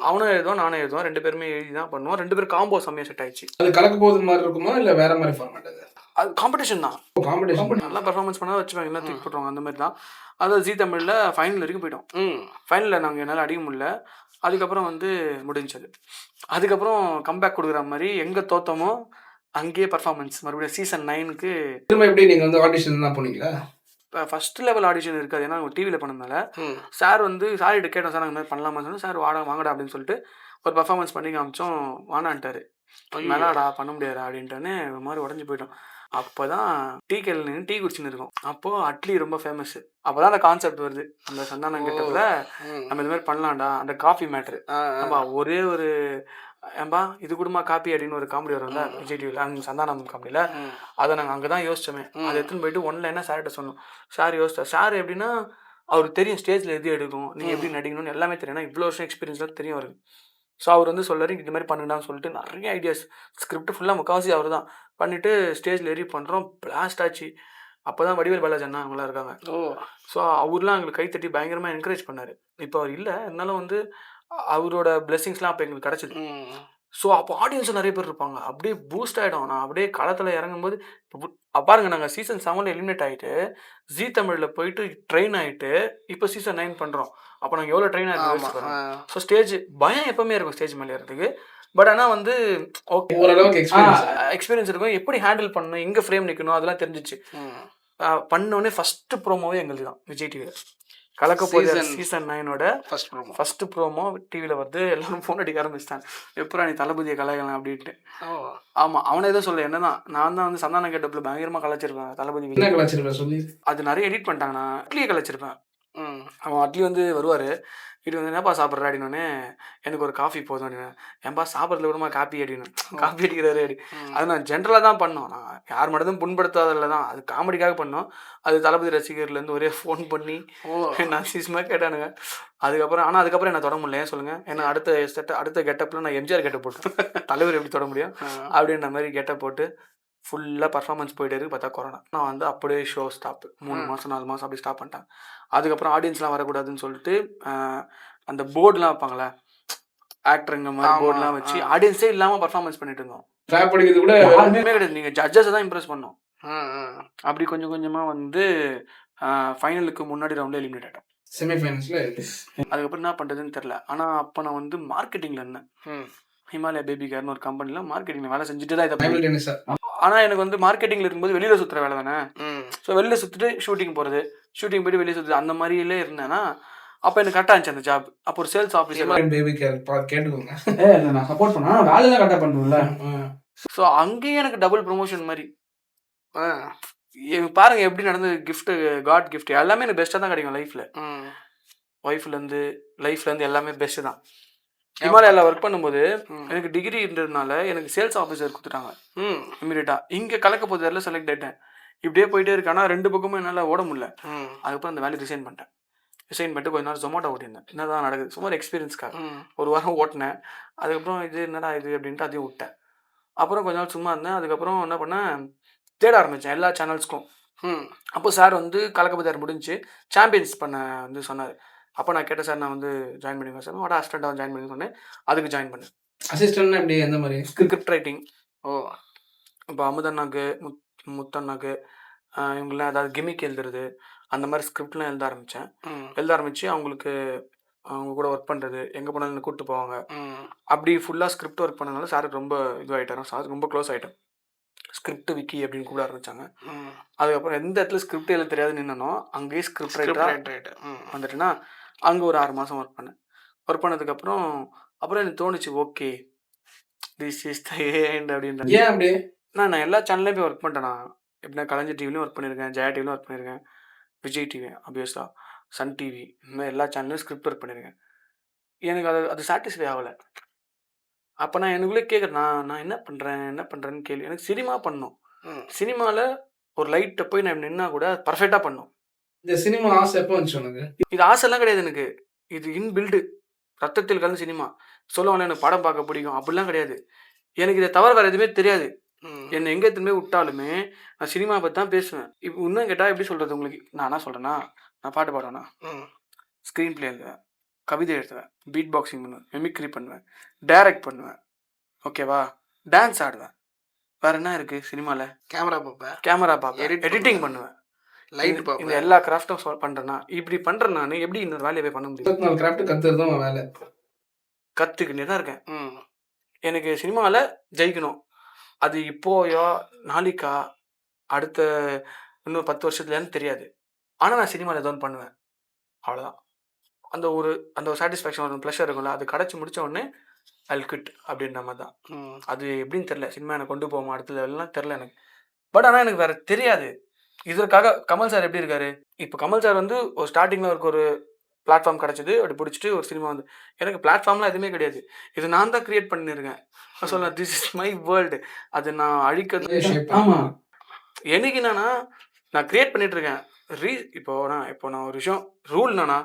அவனும் எழுதுவோம், நானும் எழுதுவோம். 2 பேருமே எழுதி தான் பண்ணுவோம். 2 பேரும் காம்போ செம்மையாக செட் ஆயிடுச்சு. அது கலக்க போகுது மாதிரி இருக்குமா இல்லை வேற மாதிரி ஃபார்மேட்? அது காம்படிஷன் தான். காம்படிஷன் நல்லா பெர்ஃபார்மன்ஸ் பண்ணால் வச்சுப்பாங்க, எல்லாம் தூக்கி போட்டுருவாங்க. அந்த மாதிரி தான். அதாவது ஜீ தமிழில் ஃபைனல் வரைக்கும் போயிட்டோம். ஃபைனலில் நாங்கள் என்னால் அடிக்க முடியல. அதுக்கப்புறம் வந்து முடிஞ்சது. அதுக்கப்புறம் கம்பேக் கொடுக்குற மாதிரி எங்கே தோத்தமோ அங்கேயே பர்ஃபார்மன்ஸ் மறுபடியும் சீசன் 9க்கு. திரும்ப எப்படி நீங்கள் வந்து ஆடிஷன் தான் போனீங்களா? இப்போ ஃபஸ்ட் லெவல் ஆடிஷன் இருக்காது. ஏன்னா டிவியில் பண்ணதுனால சார் வந்து சார்கிட்ட கேட்டோம், சார் நாங்கள் மாதிரி பண்ணலாமா சொன்னால் சார் வாங்கடா அப்படின்னு சொல்லிட்டு ஒரு பர்ஃபார்மன்ஸ் பண்ணி காமிச்சோம். வானான்ட்டார். மேலாடா பண்ண முடியாதா அப்படின்ட்டு ஒரு மாதிரி உடஞ்சி போயிட்டோம். அப்போ தான் டீக்கல் நின்று டீ குடிச்சுன்னு இருக்கோம். அப்போது அட்லி ரொம்ப ஃபேமஸ். அப்போ தான் அந்த கான்செப்ட் வருது. அந்த சந்தானம் கிட்டவில் நம்ம இது மாதிரி பண்ணலாம்டா. அந்த காஃபி மேட்ரு நம்ம ஒரே ஒரு ஏன்பா இது கூடமா காப்பி அப்படின்னு ஒரு காமெடி வரும்ல விஜய் டிவியில், அந்த சந்தானம் காமெடியில். அதை நாங்கள் அங்கே தான் யோசிச்சோமே. அதை எடுத்துன்னு போயிட்டு ஒன்லைனாக சார்கிட்ட சொன்னோம். சார் யோசிச்சார். சார் எப்படின்னா அவருக்கு தெரியும் ஸ்டேஜில் எது எடுக்கும், நீங்கள் எப்படி நடிக்கணும்னு எல்லாமே தெரியும். ஏன்னா இவ்வளோ வருஷம் எக்ஸ்பீரியன்ஸ்லாம் தெரியும் அவருக்கு. ஸோ அவர் வந்து சொல்லாரு இது மாதிரி பண்ணுங்கன்னு சொல்லிட்டு நிறைய ஐடியாஸ் ஸ்கிரிப்ட் ஃபுல்லாக முக்கால்வாசி அவர் தான் பண்ணிவிட்டு ஸ்டேஜில் ஏறி பண்ணுறோம். பிளாஸ்ட் ஆச்சு. அப்போ தான் வடிவேல் பாலாஜி அண்ணா அவங்களாம் இருக்காங்க. ஸோ அவர்லாம் எங்களுக்கு கைத்தட்டி பயங்கரமாக என்கரேஜ் பண்ணார். இப்போ அவர் இல்லை, இருந்தாலும் வந்து அவரோட பிளெஸிங்ஸ்லாம் அப்போ எங்களுக்கு கிடச்சிது. ஸோ அப்போ ஆடியன்ஸும் நிறைய பேர் இருப்பாங்க. அப்படியே பூஸ்ட் ஆகிடும். நான் அப்படியே களத்தில் இறங்கும்போது பாருங்க, நாங்கள் சீசன் 7 எலிமினேட் ஆகிட்டு ஜீ தமிழில் போயிட்டு ட்ரெயின் ஆகிட்டு இப்போ சீசன் 9 பண்ணுறோம். அப்போ நாங்கள் எவ்வளோ ட்ரெயின் ஆகிட்டு. ஸோ ஸ்டேஜ் பயம் எப்பவுமே இருக்கும் ஸ்டேஜ் மேலே ஏறதுக்கு. பட் ஆனால் வந்து ஓகே ஓரளவுக்கு எக்ஸ்பீரியன்ஸ் இருக்கும். எப்படி ஹேண்டில் பண்ணணும், எங்கே ஃப்ரேம் நிற்கணும் அதெல்லாம் தெரிஞ்சிச்சு. பண்ணோடனே ஃபஸ்ட்டு ப்ரோமோவே எங்களுக்கு தான் விஜய் டிவியில். கலக்க போகுது சீசன் 9ஓட ஃபர்ஸ்ட் ப்ரோமோ டிவியில் வந்து எல்லாரும் ஃபோன் அடிக்க ஆரம்பிச்சிட்டாங்க. எப்போ நீ தளபதியை கலாய்க்கலாம் அப்படின்ட்டு. ஆமாம், அவனை எதுவும் சொல்ல. என்னதான் நான் தான் வந்து சந்தானம் கெட்டப்பில் பயங்கரமாக கலாய்ச்சிருப்பேன் தளபதி. சொல்லி அது நிறைய எடிட் பண்ணிட்டாங்க. நான் அட்லியை கலாய்ச்சிருப்பேன். அவன் அட்லி வந்து வருவார். இது வந்து என்னப்பா சாப்பிட்ற அப்படின்னோடனே எனக்கு ஒரு காஃபி போதும் அப்படின்னு. ஏன்பா சாப்பிட்றதுல விடமா காப்பி அப்படின்னு காஃபி அடிக்கிறாரு அப்படி. அது நான் ஜென்ரலாக தான் பண்ணோம். நான் யார் மட்டும் புண்படுத்தாதில் தான், அது காமெடிக்காக பண்ணோம். அது தளபதி ரசிகர்லேருந்து ஒரே ஃபோன் பண்ணி நான் சீசமாக கேட்டானுங்க. அதுக்கப்புறம் என்ன தொட முடியல. ஏன் சொல்லுங்கள். ஏன்னா அடுத்த கெட்டப்பில் நான் எம்ஜிஆர் கெட்டப் போட்டேன். தலைவர் எப்படி தொட முடியும் அப்படின்ற மாதிரி கெட்டப் போட்டு ஃபுல்லாக பர்ஃபார்மன்ஸ் போயிட்டே இருக்கு. பார்த்தா கொரோனா. நான் வந்து அப்படியே ஷோ ஸ்டாப்பு. 3 மாதம் 4 மாதம் அப்படி ஸ்டாப் பண்ணிட்டேன். அதுக்கப்புறம் ஆடியன்ஸ்லாம் வரக்கூடாதுன்னு சொல்லிட்டு அந்த போர்டுலாம் வைப்பாங்களே ஆக்டருங்க மாதிரி போர்டுலாம் வச்சு ஆடியன்ஸே இல்லாமல் பர்ஃபார்மன்ஸ் பண்ணிட்டு இருந்தோம். ட்ராப் அடிக்கிறது கூட யாருமே கிடையாது. நீங்கள் ஜட்ஜஸை தான் இம்ப்ரெஸ் பண்ணோம். அப்படி கொஞ்சம் கொஞ்சமாக வந்து ஃபைனலுக்கு முன்னாடி ரவுண்டில் எலிமினேட் ஆகிட்டோம். செமிஃபைனல்ஸில். அதுக்கப்புறம் என்ன பண்ணுறதுன்னு தெரில. ஆனால் அப்போ நான் வந்து மார்க்கெட்டிங்கில் இருந்தேன். ஹிமாலயா பேபி கேர்னு ஒரு கம்பெனியில் மார்க்கெட்டிங்கில் வேலை செஞ்சுட்டு தான் இதை. ஆனால் எனக்கு வந்து மார்க்கெட்டிங்கில் இருக்கும்போது வெளியில் சுற்றுற வேலை தானே. ஸோ வெளியில் சுற்றிட்டு ஷூட்டிங் போகிறது, ஷூட்டிங் போய்ட்டு வெளியே சுற்றுது, அந்த மாதிரியிலே இருந்தேன்னா அப்போ எனக்கு கரெக்டாக இருந்துச்சு அந்த ஜாப். அப்போ ஒரு சேல்ஸ் ஆஃபீஸர் பேபி கேர் கேட்டுக்கோங்க. நான் சப்போர்ட் பண்ணேன், வேலை தான் கரெக்டாக பண்ணுறோம்ல. ஸோ அங்கேயும் எனக்கு டபுள் ப்ரொமோஷன் மாதிரி. பாருங்கள் எப்படி நடந்தது. கிஃப்ட்டு, காட் கிஃப்ட் எல்லாமே எனக்கு பெஸ்ட்டாக தான் கிடைக்கும் லைஃப்பில். லைஃப்லேருந்து எல்லாமே பெஸ்ட்டு தான். ஹிமாலயாவில் ஒர்க் பண்ணும்போது எனக்கு டிகிரின்றதுனால எனக்கு சேல்ஸ் ஆஃபீஸர் கொடுத்துட்டாங்க இமீடியட்டாக. இங்கே கலக்க போதில் செலக்ட் ஆகிட்டேன். இப்படியே போயிட்டே இருக்கு. ஆனால் 2 பக்கமும் என்னால் ஓட முடியல. அதுக்கப்புறம் அந்த வேலையை ரிசைன் பண்ணிட்டு கொஞ்ச நாள் ஜொமேட்டோ ஓட்டியிருந்தேன். என்னதான் நடக்குது சும்மா எக்ஸ்பீரியன்ஸ்க்காக 1 வாரம் ஓட்டினேன். அதுக்கப்புறம் இது என்னடா இது அப்படின்ட்டு அதையும் விட்டேன். அப்புறம் கொஞ்ச நாள் சும்மா இருந்தேன். அதுக்கப்புறம் என்ன பண்ணேன், தேட ஆரம்பித்தேன் எல்லா சேனல்ஸ்க்கும். அப்போ சார் வந்து கலக்கப்பதார் முடிஞ்சு சாம்பியன்ஸ் பண்ண வந்து சொன்னார். அப்போ நான் கேட்டேன் சார் நான் வந்து ஜாயின் பண்ணிக்கிறேன் சார் வாடா அசிஸ்டண்ட்டாக ஜாயின் பண்ணி சொன்னேன். அதுக்கு ஜாயின் பண்ணேன். அசிஸ்டன்ட்னா எப்படி எந்த மாதிரி? Script writing. ஓ இப்போ அமுதண்ணாக்கு முத்தண்ணாக்கு இவங்களாம் ஏதாவது கிமிக் எழுதுறது அந்த மாதிரி ஸ்கிரிப்ட்லாம் எழுத ஆரம்பித்தேன். எழுத ஆரம்பித்து அவங்களுக்கு அவங்க கூட ஒர்க் பண்ணுறது எங்கே போனாலும் கூப்பிட்டு போவாங்க. அப்படி ஃபுல்லாக ஸ்கிரிப்ட் ஒர்க் பண்ணனால சாருக்கு ரொம்ப இதுவாகிட்டாரு. சார் ரொம்ப க்ளோஸ் ஆகிட்டேன். ஸ்கிரிப்ட் விக்கி அப்படின்னு கூப்பிட ஆரம்பித்தாங்க. அதுக்கப்புறம் எந்த இடத்துல ஸ்கிரிப்ட் எழுத தெரியாது நின்னனோ அங்கேயே ஸ்கிரிப்ட் ரைட்டர் வந்துட்டுனா அங்கே ஒரு 6 மாதம் ஒர்க் பண்ணேன். ஒர்க் பண்ணதுக்கப்புறம் அப்புறம் எனக்கு தோணுச்சு okay this is the end அப்படின்ற. ஏன் அப்படி? நான் எல்லா சேனல்லையும் போய் ஒர்க் பண்ணிட்டேன். நான் எப்படின்னா கலைஞர் டிவிலையும் ஒர்க் பண்ணியிருக்கேன், ஜெயா டிவிலையும் ஒர்க் பண்ணியிருக்கேன், விஜய் டிவி ஆப்வியஸாக, சன் டிவி, இந்த மாதிரி எல்லா சேனல்லையும் ஸ்கிரிப்ட் ஒர்க் பண்ணியிருக்கேன். எனக்கு அது சாட்டிஸ்ஃபை ஆகலை. அப்போ நான் எனக்குள்ளே கேட்குறேன் நான் என்ன பண்ணுறேன்னு கேள்வி. எனக்கு சினிமா பண்ணணும். சினிமாவில் ஒரு லைட்டை போய் நான் நின்னா கூட பர்ஃபெக்டாக பண்ணணும். இந்த சினிமா ஆசை எப்போ வந்துச்சு உனக்கு? இது ஆசைலாம் கிடையாது எனக்கு. இது இன்பில்டு ரத்தத்தில் கலந்து சினிமா. சொல்லுவாங்க எனக்கு படம் பார்க்க பிடிக்கும் அப்படிலாம் கிடையாது. எனக்கு இதை தவிர வேறு எதுவுமே தெரியாது. என்னை எங்கே திரும்பி விட்டாலுமே நான் சினிமா பற்றி தான் பேசுவேன். இப்போ இன்னும் கேட்டால் எப்படி சொல்கிறது உங்களுக்கு? நான் என்ன சொல்கிறேன்னா நான் பாட்டு பாடுவேன்னா ஸ்க்ரீன் பிளே எழுதுவேன், கவிதை எழுதுவேன், பீட் பாக்ஸிங் பண்ணுவேன், மிமிக்ரி பண்ணுவேன், டைரக்ட் பண்ணுவேன், ஓகேவா, டான்ஸ் ஆடுவேன். வேறு என்ன இருக்குது சினிமாவில்? கேமரா பார்ப்பேன், எடிட்டிங் பண்ணுவேன், லைட் பார்ப்பேன். இந்த எல்லா கிராஃப்ட்டும் பண்ணுறேன்னா இப்படி பண்ணுறேன். நான் எப்படி இந்த வேலையை போய் பண்ண முடியும்? 24 கிராஃப்ட் கற்றுறதும் வேலை. கற்றுக்கிட்டே தான் இருக்கேன். எனக்கு சினிமாவில் ஜெயிக்கணும். அது இப்போயோ நாளைக்கா அடுத்த இன்னும் 10 வருஷத்துலன்னு தெரியாது. ஆனால் நான் சினிமாவில் ஏதோ ஒன்று பண்ணுவேன், அவ்வளோதான். அந்த ஒரு சாட்டிஸ்ஃபேக்ஷன் ஒரு ப்ளஷர் இருக்கும்ல, அது கிடச்சி முடித்த உடனே ஐல் குவிட் அப்படின்ற மாதிரி தான். அது எப்படின்னு தெரில, சினிமா எனக்கு கொண்டு போவோமா அடுத்த லெவல்லாம் தெரில எனக்கு. பட் ஆனால் எனக்கு வேறு தெரியாது. இதற்காக கமல் சார் எப்படி இருக்காரு? இப்போ கமல் சார் வந்து ஒரு ஸ்டார்டிங்கில் அவருக்கு ஒரு பிளாட்ஃபார்ம் கிடச்சிது, அப்படி பிடிச்சிட்டு ஒரு சினிமா வந்து எனக்கு பிளாட்ஃபார்ம்லாம் எதுவுமே கிடையாது. இது நான் தான் க்ரியேட் பண்ணியிருக்கேன். நான் சொல்லலாம் திஸ் இஸ் மை வேர்ல்டு. அது நான் அழிக்கிறது. ஆமாம், எனக்கு என்னன்னா நான் க்ரியேட் பண்ணிகிட்ருக்கேன். இப்போ நான் ஒரு விஷயம் ரூல் என்னன்னா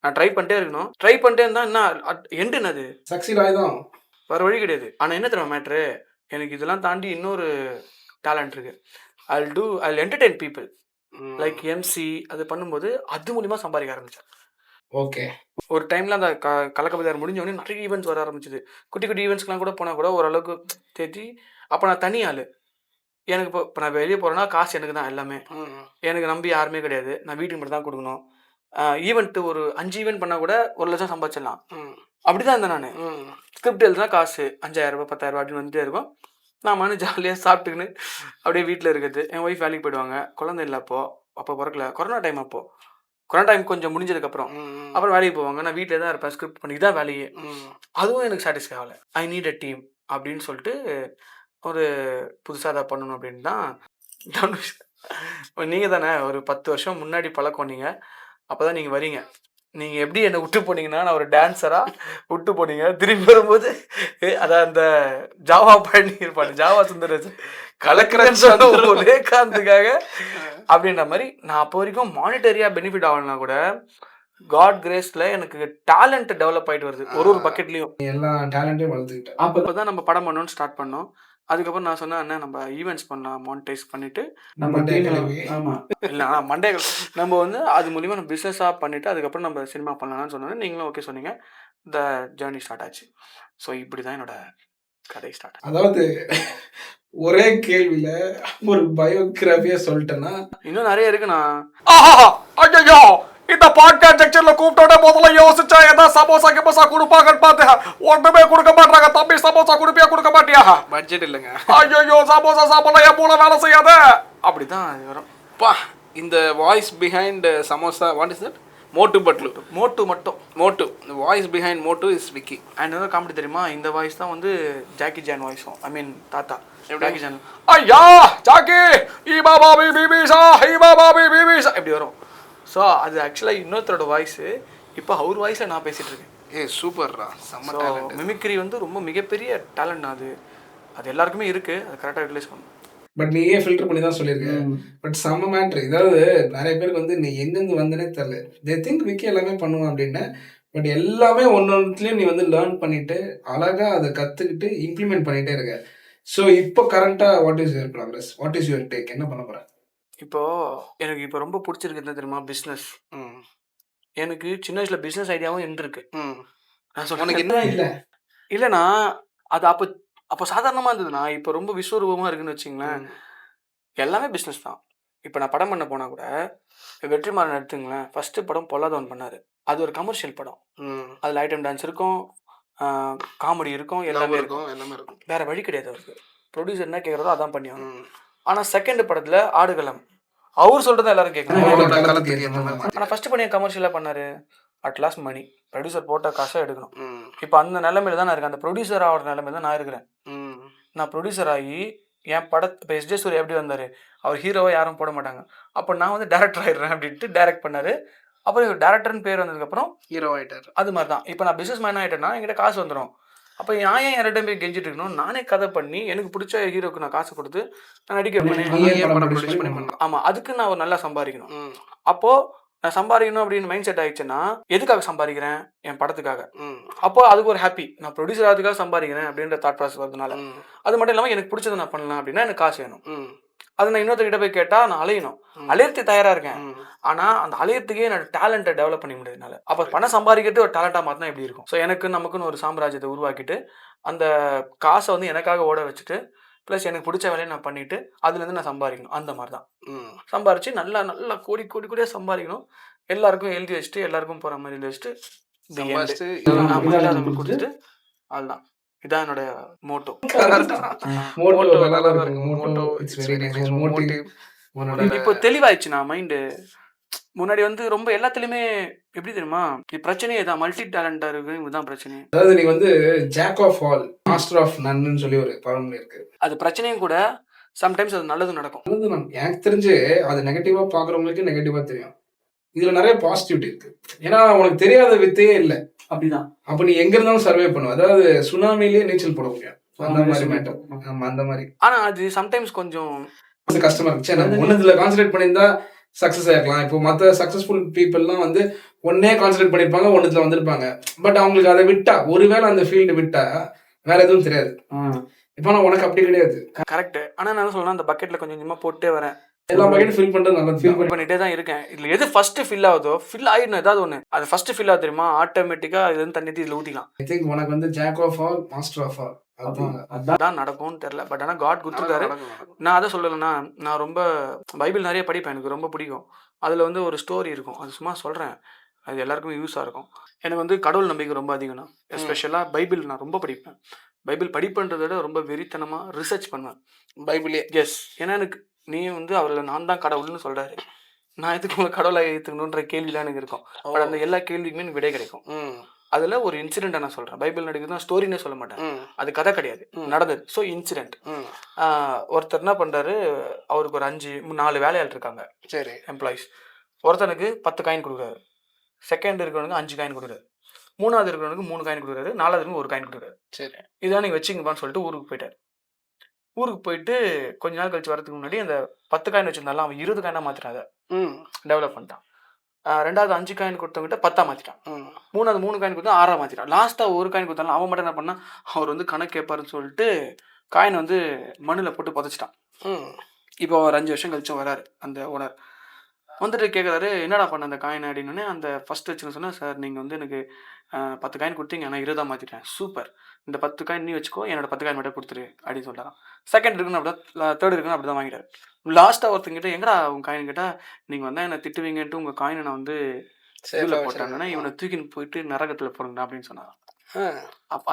நான் ட்ரை பண்ணிட்டே இருக்கணும். ட்ரை பண்ணிட்டே இருந்தால் என்ன எண்டு என்னது? சக்சீட் ஆகிடும், வேறு வழி கிடையாது. ஆனால் என்ன தெரியுமா மேட்ரு? எனக்கு இதெல்லாம் தாண்டி இன்னொரு டேலண்ட் இருக்குது. I'll entertain people. Like MC அது பண்ணும்போது அது மூலிமா சம்பாதிக்க ஆரம்பித்தேன். ஓகே. ஒரு டைமில் அந்த கலக்கபதியார் முடிஞ்சோடனே நிறைய ஈவெண்ட்ஸ் வர ஆரம்பிச்சிது. குட்டி குட்டி ஈவெண்ட்ஸ்லாம் கூட போனால் கூட ஓரளவுக்கு தேத்தி. அப்போ நான் தனி ஆள். எனக்கு இப்போ நான் வெளியே போகிறேன்னா காசு எனக்கு தான் எல்லாமே. எனக்கு நம்பி யாருமே கிடையாது. நான் வீட்டுக்கு மட்டும் தான் கொடுக்கணும். ஈவெண்ட்டு ஒரு 5 ஈவெண்ட் பண்ணால் கூட 1 லட்சம் சம்பாதிச்சிடலாம். அப்படி தான் இருந்தேன் நான். ஸ்கிரிப்ட் எழுதுனா காசு 5,000 ரூபாய் 10,000 ரூபாய் அப்படின்னு வந்துட்டே இருக்கும். நான் மனு ஜாலியாக சாப்பிட்டுக்கின்னு அப்படியே வீட்டில் இருக்கிறது. என் ஒய்ஃப் வேலைக்கு போயிடுவாங்க. குழந்தை இல்லை அப்போ பிறக்கல. கொரோனா டைம் கொஞ்சம் முடிஞ்சதுக்கப்புறம் அப்புறம் வேலைக்கு போவாங்க. நான் வீட்டில் தான் இருப்பேன், ஸ்கிரிப்ட் பண்ணி தான் வேலையே. அதுவும் எனக்கு சாட்டிஸ்ஃபை ஆகலை. ஐ நீட் அ டீம் அப்படின்னு சொல்லிட்டு ஒரு புதுசாக அதை பண்ணணும் அப்படின்னு தான். நீங்கள் தானே ஒரு 10 வருஷம் முன்னாடி பழக்கம். நீங்கள் அப்போ தான் நீங்கள் வரீங்க. நீங்கள் எப்படி என்னை விட்டு போனீங்கன்னா நான் ஒரு டான்ஸராக விட்டு போனீங்க. திரும்பி வரும்போது அதான் அந்த ஜாவா பண்ணி இருப்பாங்க, ஜாவா சுந்தரேஜ் கலக்கிறேன்னு சொன்ன ஒரே காரணத்துக்காக அப்படின்ற மாதிரி. நான் அப்போ வரைக்கும் மானிட்டரியாக பெனிஃபிட் ஆகலைன்னா கூட காட் கிரேஸில் எனக்கு டேலண்ட் டெவலப் ஆகிட்டு வருது. ஒரு பக்கெட்லேயும் எல்லா டேலண்ட்டையும் வளர்த்துக்கிட்டேன். அப்போ தான் நம்ம படம் பண்ணணும்னு ஸ்டார்ட் பண்ணோம். அதுக்கப்புறம் நான் சொன்னேன் அண்ணா நம்ம ஈவெண்ட்ஸ் பண்ணலாம், மானிட்டைஸ் பண்ணிவிட்டு நம்ம ஆமாம் இல்லை ஆனால் மண்டேகள் நம்ம வந்து அது மூலிமா நம்ம பிஸ்னஸாக பண்ணிவிட்டு அதுக்கப்புறம் நம்ம சினிமா பண்ணலாம்னு சொன்னோன்னே நீங்களும் ஓகே சொன்னீங்க. த ஜேர்னி ஸ்டார்ட் ஆச்சு. ஸோ இப்படி தான் என்னோட கதை ஸ்டார்ட். அதாவது ஒரே கேள்வியில் ஒரு பயோகிராஃபியா சொல்லிட்டேன்னா இன்னும் நிறைய இருக்குண்ணா. ஐயோ இந்த பாட்காஸ்ட் செக்ஷன்ல கூப்பிட்டோட முதல்ல யோசிச்சா ஏதாவது சமோசா கிமோசா கொடுப்பாங்கன்னு பார்த்தேன். ஒன்றுமே கொடுக்க மாட்டாங்க. தம்பி சமோசா கொடுக்க மாட்டியா? பட்ஜெட் இல்லைங்க. ஐயோ சமோசா சாப்பிடலாம், என் மூளை வேலை செய்யாத. அப்படி தான் அது வரும். பா இந்த voice behind samosa what is that? Motu Patlu. Motu மட்டும் மோட்டு. இந்த voice behind Motu is Vicky. And இன்னொரு காமெடி தெரியுமா? இந்த வாய்ஸ் தான் வந்து ஜாக்கி ஜான் வாய்ஸும். ஐ மீன் தாத்தா ஜாக்கி ஜான். ஐயா ஜாக்கி ஈ பாபி பிபிசா ஈ பாபி பிபிசா இப்படி வரும். ஸோ அது ஆக்சுவலாக இன்னொருத்தரோட வாய்ஸு. இப்போ அவர் வாய்ஸில் நான் பேசிகிட்டு இருக்கேன். சூப்பர்ரா, செம்ம டேலண்ட். மிமிக்ரி வந்து ரொம்ப மிகப்பெரிய டேலண்ட். அது எல்லாருக்குமே இருக்குது. அது கரெக்டாக யூட்டிலைஸ் பண்ணணும். பட் நீ ஏன் ஃபில்டர் பண்ணி தான் சொல்லியிருக்கேன். பட் செம்ம மேட்ரு. இதாவது நிறைய பேருக்கு வந்து நீ எங்கேருந்து வந்தனே தெரில. தே திங்க் விக்கி எல்லாமே பண்ணுவான் அப்படின்னு. பட் எல்லாமே ஒன்றுத்துலேயும் நீ வந்து லேர்ன் பண்ணிட்டு அழகாக அதை கற்றுக்கிட்டு இம்ப்ளிமெண்ட் பண்ணிகிட்டே இருக்க. ஸோ இப்போ கரண்ட்டாக what is your progress? What is your take? என்ன பண்ண போகிறேன் இப்போது எனக்கு இப்போ ரொம்ப பிடிச்சிருக்கு என்ன தெரியுமா? பிஸ்னஸ். எனக்கு சின்ன வயசுல பிசினஸ் ஐடியாவும் இருந்திருக்கு. ம். நான் உனக்கு சொல்றேன் என்ன இல்ல இல்லண்ணா, அது அப்ப அப்ப சாதாரணமா இருந்ததுண்ணா. இப்ப ரொம்ப விஸ்வரூபமா இருக்குன்னு வச்சுக்கங்களேன். ம். எல்லாமே பிசினஸ் தான். இப்ப நான் படம் பண்ண போனா கூட, வெற்றிமாறன் எடுத்துக்கங்களேன். ஃபர்ஸ்ட் படம் பொல்லாதவன் பண்ணாரு. அது ஒரு கமர்ஷியல் படம். ம். அதுல ஐட்டம் டான்ஸ் இருக்கும், ஆ காமெடி இருக்கும், எல்லாமே இருக்கும். எல்லாமே இருக்கும். வேற வழி கிடையாது அவருக்கு. ப்ரொடியூசர் என்ன கேட்குறாரோ அதான் பண்ணி ஆகணும். ம். ஆனா செகண்ட் படத்துல ஆடுகளம். அவர் சொல்றத எல்லாரும் கேட்கணும். அவரோட அவரோட காலத்துக்கு ஏத்த மாதிரி ஆனா ஃபர்ஸ்ட் பண்ணி கமர்ஷியலா பண்ணாரு. At last money. ப்ரொடியூசர் போட்ட காசை எடுக்கணும். ம். இப்ப அந்த நிலைமையில தான் நான் இருக்கேன். அந்த ப்ரொடியூசர் ஆகிற நிலைமையில தான் நான் இருக்கிறேன். ம். நான் ப்ரொடியூசர் ஆகி என் இப்போ எஸ் ஜே சூர்யா எப்படி வந்தாரு? அவர் ஹீரோவா யாரும் போட மாட்டாங்க. அப்போ நான் வந்து டைரக்டர் ஆயிடுறேன் அப்படின்ட்டு டைரக்ட் பண்ணாரு. அப்புறம் இவர் டைரக்டர்னு பேர் வந்ததுக்கப்புறம் ஹீரோ ஆயிட்டாரு. அது மாதிரி தான். இப்போ நான் பிசினஸ் மேன் ஆகிட்டேன்னா என்கிட்ட காசு வந்துடும். அப்போ நான் ஏன் யார்கிட்ட போய் கெஞ்சிட்டு இருக்கணும்? நானே கதை பண்ணி எனக்கு பிடிச்ச ஹீரோக்கு நான் காசு கொடுத்து நான் நடிக்க வைப்பேனே. நீயே நீயே படம் படம் produce ப்ரொடியூஸ் பண்ணி பண்ணி பண்ணலாம். ஆமா, அதுக்கு நான் ஒரு நல்லா சம்பாதிக்கணும். ம். அப்போ நான் சம்பாதிக்கணும் அப்படின்னு மைண்ட் செட் ஆயிடுச்சுன்னா எதுக்காக சம்பாதிக்கிறேன்? என் படத்துக்காக. ம். அப்போ அதுக்கு ஒரு ஹாப்பி. நான் ப்ரொடியூசர் ஆகிறதுக்காக சம்பாதிக்கிறேன் அப்படின்ற தாட் ப்ராசஸ் வரதுனால. ம். அது மட்டும் இல்லாமல் எனக்கு பிடிச்சதை நான் பண்ணலாம் அப்படின்னா எனக்கு காசு வேணும். ம். அது நான் இன்னொருத்தர்கிட்ட போய் கேட்டால் நான் அலையணும். அலையறதுக்கு தயாராக இருக்கேன். ம். ஆனால் அந்த அலையறதுக்கே என்னோட டேலண்ட்டை டெவலப் பண்ணி முடியாதுனால அப்போ பணம் சம்பாதிக்கிறது ஒரு டேலண்ட்டாக மாற்றினா எப்படி இருக்கும்? ஸோ எனக்கு நமக்குன்னு ஒரு சாம்ராஜ்யத்தை உருவாக்கிட்டு அந்த காசை வந்து எனக்காக ஓட வச்சுட்டு ப்ளஸ் எனக்கு பிடிச்ச வேலையை நான் பண்ணிட்டு அதுலேருந்து நான் சம்பாதிக்கணும். அந்த மாதிரி தான் ம். சம்பாரிச்சு நல்லா நல்லா கோடி கோடி கோடியாக சம்பாதிக்கணும். எல்லாருக்கும் எழுதி வச்சுட்டு எல்லாருக்கும் போகிற மாதிரி எழுதி வச்சுட்டு சம்பாதிச்சுட்டு இல்லாதவங்களுக்கு கொடுத்துட்டு அதுதான். இதான் என்னோட மோட்டோ. மோட்டோ நல்லா இருக்குங்க. Motto it's very nice. Motive உன்னோட இப்போ தெளிவாயிடுச்சு நான் மைண்டு. முன்னாடி வந்து ரொம்ப எல்லாத்துலயுமே எப்படி தெரியுமா? இது பிரச்சனையே தான். மல்டி டேலண்டா இருக்கு. இதுதான் பிரச்சனை. அதாவது நீ வந்து jack of all master of none சொல்லி ஒரு பழமொழி இருக்கு. அது பிரச்சனையும் கூட சம்டைம்ஸ் அது நல்லதும் நடக்கும். எனக்கு தெரிஞ்சு அது நெகட்டிவா பாக்குறவங்களுக்கு நெகட்டிவா தெரியும். இதுல நிறைய பாசிட்டிவிட்டி இருக்கு. ஏன்னா உனக்கு தெரியாத வித்தையே இல்லை. அப்படிதான். அப்ப நீ எங்க இருந்தாலும் சர்வே பண்ணுவ. அதாவது சுனாமிலேயே நீச்சல் போட முடியும். அந்த மாதிரி மேட்டர். ஆமா அந்த மாதிரி. ஆனா அது சம்டைம்ஸ் கொஞ்சம் கஷ்டமா இருக்கு. சரி நம்ம ஒண்ணுல கான்சென்ட்ரேட் பண்ணியிருந்தா சக்சஸ் ஆயிருக்கலாம். இப்போ மற்ற சக்சஸ்ஃபுல் பீப்புள்லாம் வந்து ஒன்னே கான்சென்ட்ரேட் பண்ணிருப்பாங்க, ஒண்ணுத்துல வந்திருப்பாங்க. பட் அவங்களுக்கு அதை விட்டா ஒருவேளை அந்த ஃபீல்டு விட்டா வேற எதுவும் தெரியாது. இப்போ நான் உனக்கு அப்படி கிடையாது. கரெக்ட். ஆனா நான் என்ன சொல்றேன், அந்த பக்கெட்ல கொஞ்சம் கொஞ்சமா போட்டே வரேன். எல்லா பக்கெட்டும் ஃபில் பண்றது நல்லது. ஃபில் பண்ணிட்டே தான் இருக்கேன். இதுல எது ஃபர்ஸ்ட் ஃபில் ஆகுதோ ஃபில் ஆயிடணும். ஏதாவது ஒண்ணு அது ஃபர்ஸ்ட் ஃபில் ஆகுது தெரியுமா? ஆட்டோமேட்டிக்கா இது வந்து தண்ணி இதுல ஊத்திக்கலாம். ஐ திங்க் உனக்கு வந்து jack of all master of all அதான் நடக்கும்னு தெரியல. பட் ஆனா காட் கொடுத்துருக்காரு. நான் அதை சொல்லலைன்னா நான் ரொம்ப பைபிள் நிறைய படிப்பேன். எனக்கு ரொம்ப பிடிக்கும். அதில் வந்து ஒரு ஸ்டோரி இருக்கும். அது சும்மா சொல்கிறேன். அது எல்லாருக்குமே யூஸாக இருக்கும். எனக்கு வந்து கடவுள் நம்பிக்கை ரொம்ப அதிகம்னா. எஸ்பெஷலாக பைபிள் நான் ரொம்ப படிப்பேன். பைபிள் படிப்புன்றதை விட ரொம்ப வெறித்தனமாக ரிசர்ச் பண்ணுவேன் பைபிளே. எஸ். ஏன்னா எனக்கு நீ வந்து அவரில் நான் தான் கடவுள்னு சொல்கிறாரு. நான் எதுக்கு உங்களை கடவுளை ஏற்றுக்கணுன்ற கேள்விலாம் எனக்கு இருக்கும். பட் அந்த எல்லா கேள்விக்குமே எனக்கு விடை கிடைக்கும். அதில் ஒரு இன்சிடென்ட்டை நான் சொல்கிறேன். பைபிள் நடக்குது தான் ஸ்டோரினே சொல்ல மாட்டேன். அது கதை கிடையாது, நடந்தது. So incident. ஒருத்தர் என்ன பண்ணுறாரு, அவருக்கு ஒரு 4 வேலையாள் இருக்காங்க. சரி, எம்ப்ளாயிஸ். ஒருத்தனுக்கு 10 காயின் கொடுக்குறாரு. செகண்ட் இருக்கிறவனுக்கு 5 காயின் கொடுக்குறாரு. 3வது இருக்கிறவனுக்கு 3 காயின் கொடுக்குறாரு. 4வது 1 காயின் கொடுக்குறாரு. சரி, இதான் நீங்கள் வச்சுங்கப்பான்னு சொல்லிட்டு ஊருக்கு போயிட்டார். ஊருக்கு போயிட்டு கொஞ்ச நாள் கழிச்சு வரதுக்கு முன்னாடி அந்த 10 காயின் வச்சிருந்தாலும் அவன் 20 காயினாக மாற்றினாங்க. டெவலப் பண்ணிட்டான். 2வது 5 காயின் கொடுத்தவங்கிட்ட 10 மாற்றிட்டான். 3வது 3 காயின் கொடுத்தா 6 மாற்றிட்டான். லாஸ்ட்டாக 1 காயின் கொடுத்தாலும் அவன் மட்டும் என்ன பண்ணால், அவர் வந்து கணக்கு கேட்பாருன்னு சொல்லிட்டு காயின் வந்து மண்ணில் போட்டு புதைச்சிட்டான். இப்போ ஒரு 5 வருஷம் கழிச்சும் வராரு அந்த ஓனர். வந்துட்டு கேட்குறாரு, என்னடா பண்ண அந்த காயின் அப்படின்னு. அந்த ஃபர்ஸ்ட் வச்சுன்னு சொன்னால், சார் நீங்கள் வந்து எனக்கு 10 காயின் கொடுத்தீங்க, நான் 20 மாற்றிட்டேன். சூப்பர், இந்த 10 காயின் நீ வச்சுக்கோ, என்னோட 10 காயின் மட்டும் கொடுத்துரு அப்படின்னு சொல்கிறான். செகண்ட் இருக்குன்னு அப்படி தான், தேர்ட் இருக்குன்னு அப்படி தான் வாங்கிட்டாரு. லாஸ்ட்டாக ஒருத்தங்கிட்ட எங்கடா உங்கள் காயின் கேட்டால், நீங்கள் வந்தால் என்னை திட்டுவீங்கன்ட்டு உங்கள் காயினை நான் வந்து சேவில் போட்டாங்கன்னா இவனை தூக்கின்னு போயிட்டு நரகத்தில் போடுங்கண்ணா அப்படின்னு சொன்னாங்க.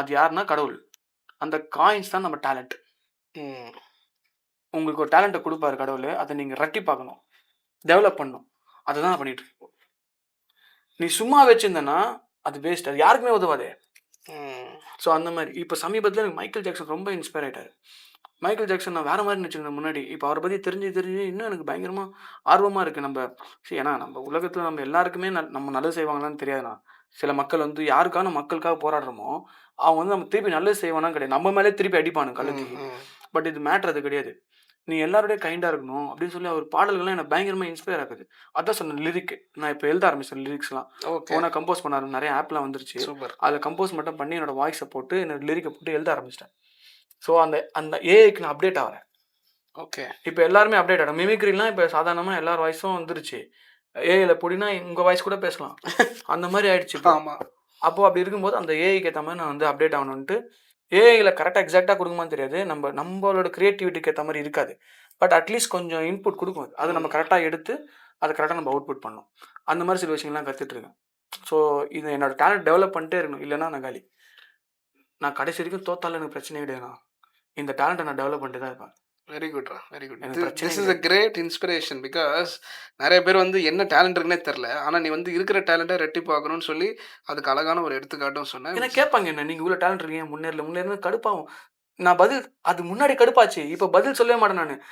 அது யாருன்னா கடவுள். அந்த காயின்ஸ் தான் நம்ம டேலண்ட். உங்களுக்கு ஒரு டேலண்ட்டை கொடுப்பாரு கடவுள், அதை நீங்கள் ரெட்டி பார்க்கணும், டெவலப் பண்ணணும். அதை தான் பண்ணிட்டு இருக்கோம். நீ சும்மா வச்சிருந்தேன்னா அது வேஸ்ட், அது யாருக்குமே உதவாதே. ஸோ அந்த மாதிரி இப்போ சமீபத்தில் எனக்கு மைக்கேல் ஜாக்சன் ரொம்ப இன்ஸ்பயர் ஆகிட்டார். மைக்கேல் ஜாக்சன் நான் வேறு மாதிரி நினச்சிருந்தேன் முன்னாடி. இப்போ அவரை பற்றி தெரிஞ்சு இன்னும் எனக்கு பயங்கரமாக ஆர்வமாக இருக்குது. நம்ம ஏன்னா நம்ம உலகத்தில் நம்ம எல்லாருக்குமே நம்ம நல்லது செய்வாங்களான்னு தெரியாதுண்ணா. சில மக்கள் வந்து யாருக்கான மக்களுக்காக போராடுறோமோ அவங்க வந்து நம்ம திருப்பி நல்லது செய்வானான்னு கிடையாது, நம்ம மேலே திருப்பி அடிப்பானு கழுத்துக்கு. பட் இது மேட்ரு அது கிடையாது. நீ எல்லாரோடய கைண்டாக இருக்கணும் அப்படின்னு சொல்லி அவர் பாடல்கள்லாம் எனக்கு பயங்கரமாக இன்ஸ்பயர் ஆகுது. அதான் சொன்னேன் லிரிக். நான் இப்போ எழுத ஆரம்பிச்சேன் லிரிக்ஸ்லாம். ஓனா கம்போஸ் பண்ண நிறைய ஆப்லாம் வந்துருச்சு. அதில் கம்போஸ் மட்டும் பண்ணி என்னோட வாய்ஸை போட்டு என்னோட லிரிக்கை போட்டு எழுத ஆரம்பிச்சிட்டேன். ஸோ அந்த ஏஐக்கு நான் அப்டேட் ஆகிறேன். ஓகே, இப்போ எல்லாருமே அப்டேட் ஆகிடும். மிமிக்ரிலாம் இப்போ சாதாரணமாக எல்லார் வாய்ஸும் வந்துருச்சு. ஏஐல போடினா உங்கள் வாய்ஸ் கூட பேசலாம், அந்த மாதிரி ஆயிடுச்சு இப்போ. ஆமாம். அப்போது அப்படி இருக்கும்போது அந்த ஏஐக்கு ஏற்ற மாதிரி நான் வந்து அப்டேட் ஆகணுன்ட்டு ஏஐயில் கரெக்டாக எக்ஸாக்டாக கொடுக்குமான்னு தெரியாது, நம்மளோட க்ரியேட்டிவிட்டிக்கு ஏற்ற மாதிரி இருக்காது. பட் அட்லீஸ்ட் கொஞ்சம் இன்புட் கொடுக்கும் அது. அதை நம்ம கரெக்டாக எடுத்து அதை கரெக்டாக நம்ம அவுட்புட் பண்ணணும். அந்த மாதிரி சில விஷயங்கள்லாம் கற்றுட்ருக்கேன். ஸோ இது என்னோட டேலண்ட் டெவலப் பண்ணிட்டே இருக்கணும், இல்லைன்னா நான் காலி. நான் கடைசி வரைக்கும் தோத்தாலும் எனக்கு பிரச்சனையே கிடையாது. இந்த டேலண்ட்டை நான் டெவலப் பண்ணிட்டு தான் இருப்பேன். வெரி குட்ரா, வெரி குட். எனக்கு பிரச்சனை this is a great inspiration. Because நிறைய பேர் வந்து என்ன டேலண்ட் இருக்குன்னே தெரில, ஆனால் நீ வந்து இருக்கிற டேலண்ட்டை ரெட்டிப்பாக்கணும்னு சொல்லி அதுக்கு அழகான ஒரு எடுத்துக்காட்டும் சொன்னேன். ஏன்னா கேட்பாங்க என்ன, நீங்கள் இவ்வளோ டேலண்ட் இருக்கீங்க, முன்னேறல கடுப்பாகும். நான் பதில் அது முன்னாடி கடுப்பாச்சு, இப்போ பதில் சொல்லவே மாட்டேன் நான்.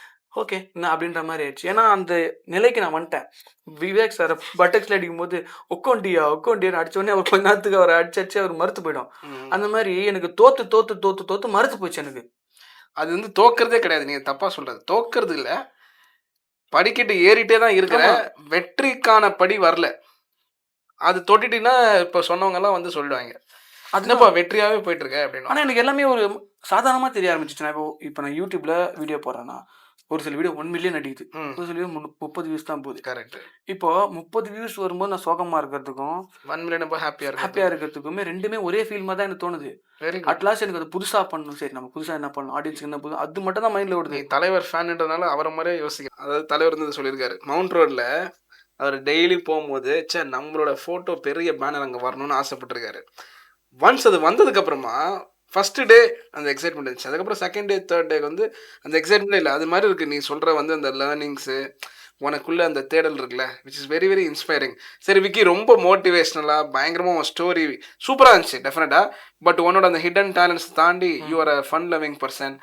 ஓகே நான் அப்படின்ற மாதிரி ஆயிடுச்சு. ஏன்னா அந்த நிலைக்கு நான் வந்துட்டேன். விவேக் சார் பட்டக்ஸில் அடிக்கும்போது ஒக்கோண்டியான்னு அடித்தோடனே அவர் கொஞ்ச நேரத்துக்கு அவரை அடிச்சு அவர் மறுத்து போயிடும். அந்த மாதிரி எனக்கு தோத்து மறுத்து போச்சு எனக்கு. அது வந்து தோக்கிறதே கிடையாது, நீங்கள் தப்பாக சொல்கிறது. தோக்கிறது இல்லை, படிக்கட்டு ஏறிட்டே தான் இருக்கிற, வெற்றிக்கான படி வரல. அது தொட்டிட்டின்னா இப்போ சொன்னவங்கெல்லாம் வந்து சொல்லிடுவாங்க, அதுனப்பா வெற்றியாகவே போயிட்டுருக்க அப்படின்னு. ஆனால் எனக்கு எல்லாமே ஒரு சாதாரணமாக தெரிய ஆரம்பிச்சிச்சு. நான் இப்போ நான் யூடியூப்பில் வீடியோ போடுறேன்னா ஒரு சில வீடியோ 1 மில்லியன் அடிக்குது, ஒரு சில வீடியோ 30 வியூஸ் தான் போகுது. கரெக்ட். இப்போ 30 வியூஸ் வரும்போது நான் சோகமாக இருக்கிறதுக்கும் 1 மில்லியன் ஹாப்பியாக இருக்கிறதுக்குமே ரெண்டுமே ஒரே ஃபீல் மாதிரி தான் எனக்கு தோணுது. அட்லாஸ்ட் எனக்கு அது புதுசாக பண்ணணும், சரி நம்ம புதுசாக என்ன பண்ணணும், ஆடியன்ஸுக்கு என்ன புதுசு, அது மட்டும் தான் மைண்டில் ஓடுது. தலைவர் ஃபேன்ன்றதுனால அவரை மாதிரியே யோசிக்கிறேன். அதாவது தலைவர் வந்து சொல்லியிருக்காரு, மவுண்ட் ரோடில் அவர் டெய்லி போகும்போது நம்மளோட ஃபோட்டோ பெரிய பேனர் அங்கே வரணும்னு ஆசைப்பட்டிருக்காரு. ஒன்ஸ் அது வந்ததுக்கப்புறமா ஃபஸ்ட்டு டே அந்த எக்ஸைட்மெண்ட் இருந்துச்சு, அதுக்கப்புறம் செகண்ட் டே தேர்ட் டேக்கு வந்து அந்த எக்ஸைட்மெண்ட்டே இல்லை. அது மாதிரி இருக்குது நீ சொல்கிற வந்து அந்த லேர்னிங்ஸு, உனக்குள்ளே அந்த தேடல் இருக்குல்ல, which is very very inspiring. சரி விக்கி, ரொம்ப மோட்டிவேஷ்னலாக பயங்கரமாக உன் ஸ்டோரி சூப்பராக இருந்துச்சு டெஃபினட்டாக. பட் உன்னோட அந்த ஹிடன் டேலண்ட்ஸ் தாண்டி you are a fun loving person.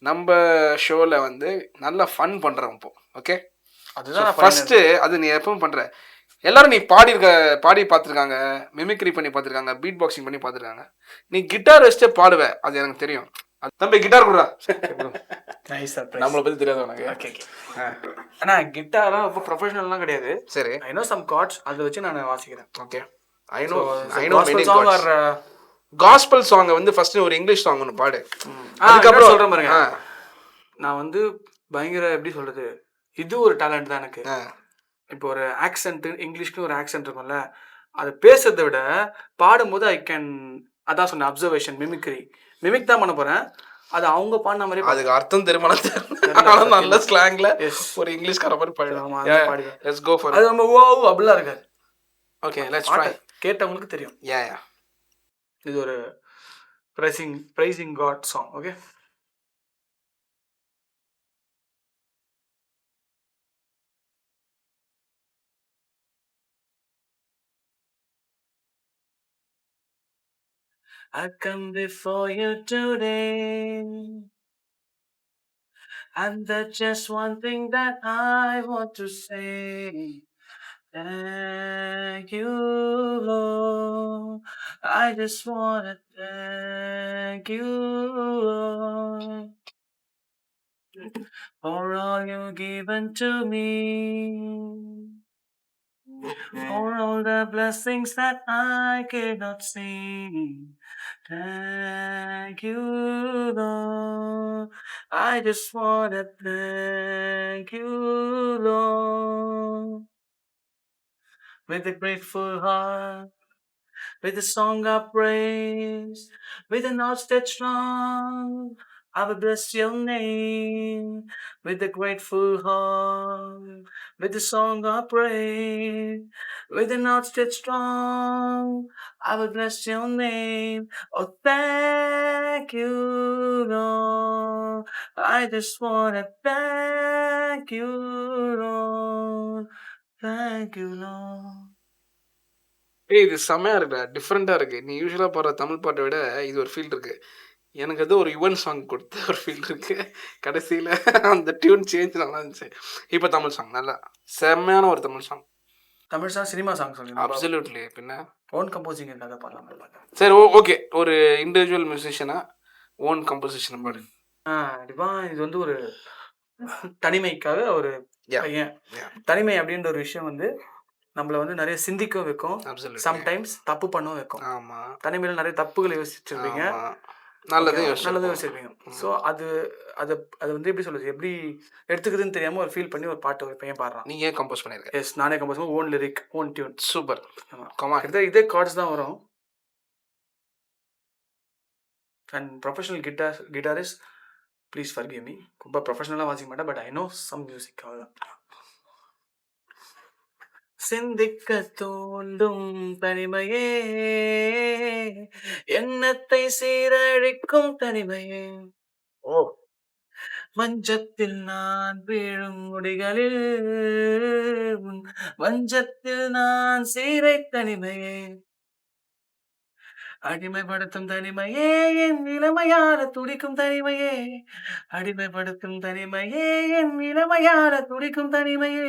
நம்ம ஷோவில் வந்து நல்லா ஃபன் பண்ணுறோம் இப்போ. ஓகே, அதுதான் ஃபஸ்ட்டு. அது நீ எப்பவும் பண்ணுற, எல்லாரும் நீ பாடி பார்த்துருக்காங்க, மிமிக்ரி பண்ணி பார்த்துருக்காங்க, பீட் பாக்ஸிங் பண்ணி பார்த்துருக்காங்க. நீ கிட்டார் வச்சுட்டே பாடுவ, அது எனக்கு தெரியும். தம்பி கிட்டார் கொடுறா. நம்மளை பற்றி தெரியாது உனக்கு. Okay okay. ஆனால் கிட்டாரெலாம் ரொம்ப ப்ரொஃபஷனல்லாம் கிடையாது. சரி, ஐ நோ சம் கார்ட்ஸ், அதை வச்சு நான் வாசிக்கிறேன். Okay, I know many chords. Gospel சாங்கை வந்து ஃபர்ஸ்ட் ஒரு இங்கிலீஷ் சாங் ஒன்று பாடு, அதுக்கப்புறம் சொல்கிறேன் பாருங்க. நான் வந்து பயங்கர எப்படி சொல்கிறது, இது ஒரு டேலண்ட் தான் எனக்கு. இப்போ ஒரு ஆக்சென்ட், இங்கிலீஷ்க்கு ஒரு ஆக்சென்ட் இருக்கும்ல, அதை பேசுறதை விட பாடும்போது அதான் சொன்னேன், அப்சர்வேஷன், மிமிக் தான் பண்ண போகிறேன். அது அவங்க பாடின மாதிரி, அதுக்கு அர்த்தம் தெரியுமா, நல்ல ஸ்லாங்ல ஒரு இங்கிலீஷ்கார மாதிரி பாடுவாங்க. Let's go for. அது நம்ம ஓ அப்படிலாம் இருக்காது. Okay, let's try. கேட்டவங்களுக்கு தெரியும். யா இது ஒரு praising God song. Okay, I come before you today, and there's just one thing that I want to say. Thank you, Lord. I just want to thank you, Lord, for all you've given to me, for all the blessings that I cannot see. Thank you, Lord. I just want to thank you, Lord. With a grateful heart, with a song of praise, with an outstretched arm, I will bless your name. With a grateful heart, with a song of praise, with an outstretched arm, I will bless your name. Oh, thank you, Lord. I just want to thank you, Lord. Thank you, Lord. இது செம்மையாக இருக்குடா, டிஃப்ரெண்ட்டாக இருக்குது. நீ யூஸ்வலாக பாடுற தமிழ் பாட்டை விட இது ஒரு ஃபீல் இருக்குது. எனக்கு அது ஒரு யுவன் சாங் கொடுத்த ஒரு ஃபீல் இருக்குது. கடைசியில் அந்த டியூன் சேஞ்ச் நல்லா இருந்துச்சு. இப்போ தமிழ் சாங் நல்லா செம்மையான ஒரு Tamil song. Tamil song, cinema song சொல்லுங்க. அப்சல்யூட்லி. பின்ன ஓன் கம்போசிங் கதை பாடலாம். சரி, ஓகே, ஒரு இண்டிவிஜுவல் மியூசிஷியனாக ஓன் கம்போசிஷன் பாடு. கண்டிப்பாக இது வந்து ஒரு தனிமைக்காக ஒரு பையன். தனிமை அப்படின்ற ஒரு விஷயம் வந்து நம்மளை வந்து நிறைய சிந்திக்க வைக்கும், சம்டைம்ஸ் தப்பு பண்ணவும் வைக்கும். ஆமாம், தனிமையில் நிறைய தப்புகளை யோசிச்சிருப்பீங்க. நல்லது நல்லதும் யோசிச்சு. யோசிச்சிருப்பீங்க. ஸோ அது அது அது வந்து எப்படி சொல்றது, எப்படி எடுத்துக்குதுன்னு தெரியாம ஒரு ஃபீல் பண்ணி ஒரு பாட்டு ஒரு பையன் பாடுறான். நீங்க ஏன் கம்போஸ் பண்ணிருக்க? எஸ், நானே கம்போஸ் பண்ணி own lyric, own tune. Super. ஆமா. கமான். கிட்டத்தட்ட இதே கார்ட்ஸ் தான் வரும். And professional guitarist please forgive me. ரொம்ப ப்ரொஃபஷனலாக வாசிக்க மாட்டேன், but I know some music, அவ்வளோதான். சிந்திக்க தூண்டும் தனிமையே, எண்ணத்தை சீரழிக்கும் தனிமையே, ஓ மஞ்சத்தில் நான் வீழும் முடிகளில் உன் மஞ்சத்தில் நான் சீரை தனிமையே, அடிமைப்படுத்தும் தனிமையே, என் இளமையான துடிக்கும் தனிமையே, அடிமைப்படுத்தும் தனிமையே, என் இளமையான துடிக்கும் தனிமையே,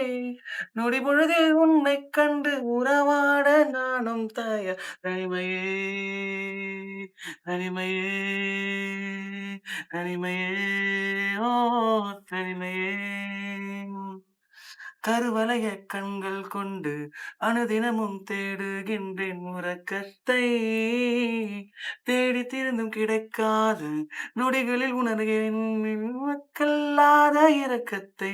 நொடி பொழுதில் உன்னை கண்டு உறவாட நானும் தயார் தனிமையே, தனிமையே, தனிமையே, ஓ தனிமையே, கருவளைய கண்கள் கொண்டு அனுதினமும் தேடுகின்றேன் உறக்கத்தை, தேடி திருந்தும் கிடைக்காது நொடிகளில் உணர்கிறேன் மக்களாத இரக்கத்தை,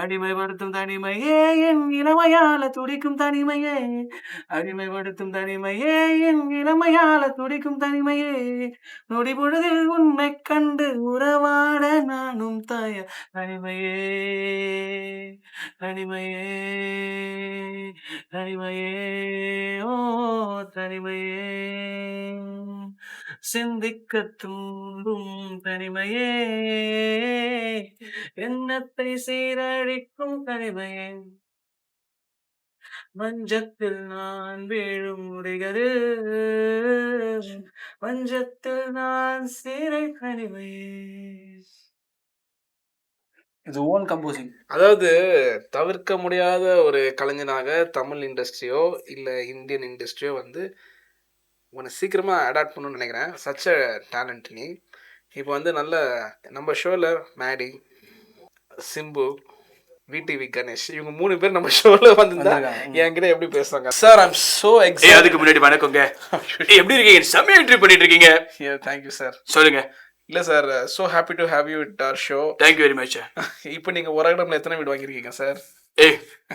அடிமைப்படுத்தும் தனிமையே, என் இளமையால துடிக்கும் தனிமையே, அடிமைப்படுத்தும் தனிமையே, என் இளமையால துடிக்கும் தனிமையே, நொடி பொழுதில் உன்னை கண்டு உறவாட நானும் தயார் தனிமையே, தனிமையே, தனிமையே, ஓ தனிமையே, சிந்திக்க தூண்டும் தனிமையே, எண்ணத்தை சீரழிக்கும் தனிமையே, மஞ்சத்தில் நான் வீழும் முடிகளில் மஞ்சத்தில் நான் சீரை தனிமையே. இது ஓன் கம்போசிங். அதாவது தவிர்க்க முடியாத ஒரு கலைஞனாக தமிழ் இண்டஸ்ட்ரியோ இல்லை இந்தியன் இண்டஸ்ட்ரியோ வந்து உன்னை சீக்கிரமாக அடாப்ட் பண்ணணும்னு நினைக்கிறேன். சச் அ டேலண்ட் நீ. இப்போ வந்து நல்ல நம்ம ஷோவில் மேடி, சிம்பு, விடிவி கணேஷ் இவங்க 3 பேர் நம்ம ஷோவில் வந்திருந்தா என்கிட்ட எப்படி பேசுவாங்க? Sir I'm so excited. அதுக்கு முன்னாடி வணக்கங்க, எப்படி இருக்கீங்க? செம்ம என்ட்ரி பண்ணிட்டு இருக்கீங்க. Thank you sir. சொல்லுங்க. இல்லை sir, so happy to have you it or show. Thank you very much. இப்போ நீங்கள் ஒரகடமில் எத்தனை வீடு வாங்கியிருக்கீங்க sir?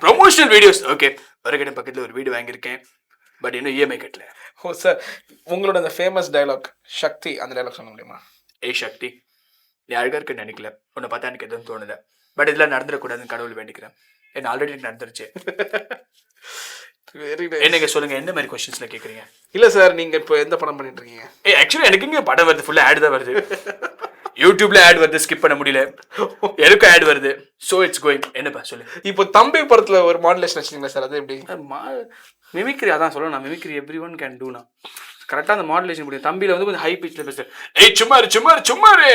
Promotional videos. Okay, Oragadam பக்கத்தில் ஒரு வீடு வாங்கியிருக்கேன், பட் இன்னும் இஎம்ஐ கட்டல. ஓ சார், உங்களோட அந்த ஃபேமஸ் டைலாக் சக்தி, அந்த டைலாக் சொல்ல முடியுமா? சக்தி, நீ அழகா இருக்குன்னு நினைக்கல, உன்னை பார்த்தா எனக்கு எதுவும் தோணுது, பட் இதெல்லாம் நடந்துடக்கூடாதுன்னு கடவுள் வேண்டிக்கிறேன். என்ன ஆல்ரெடி எனக்கு நடந்துருச்சு. வெரி என்னங்க சொல்லுங்க, என்ன மாதிரி கொஸ்டின்ஸ்ல கேட்குறீங்க? இல்லை சார், நீங்கள் இப்போ எந்த படம் பண்ணிட்டு இருக்கீங்க? ஆக்சுவலி எனக்கு இங்கே படம் வருது, ஃபுல்லாக ஆட் தான் வருது. யூடியூப்ல ஆட் வருது, ஸ்கிப் பண்ண முடியல. எனக்கும் ஆட் வருது, ஸோ இட்ஸ் கோயிங். என்னப்பா சொல்லு. இப்போ தம்பி படத்தில் ஒரு மாடுலேஷன் வச்சுருக்கீங்களா சார்? அது எப்படி? மிமிக்ரி, அதான் சொல்ல நான் mimicry every one can do. நான் கரெக்டாக அந்த மாடுலேஷன் முடியும். தம்பியில் வந்து கொஞ்சம் ஹை பிச்சில் பேச, சும்மாரு சும்மாரு சும்மாரு,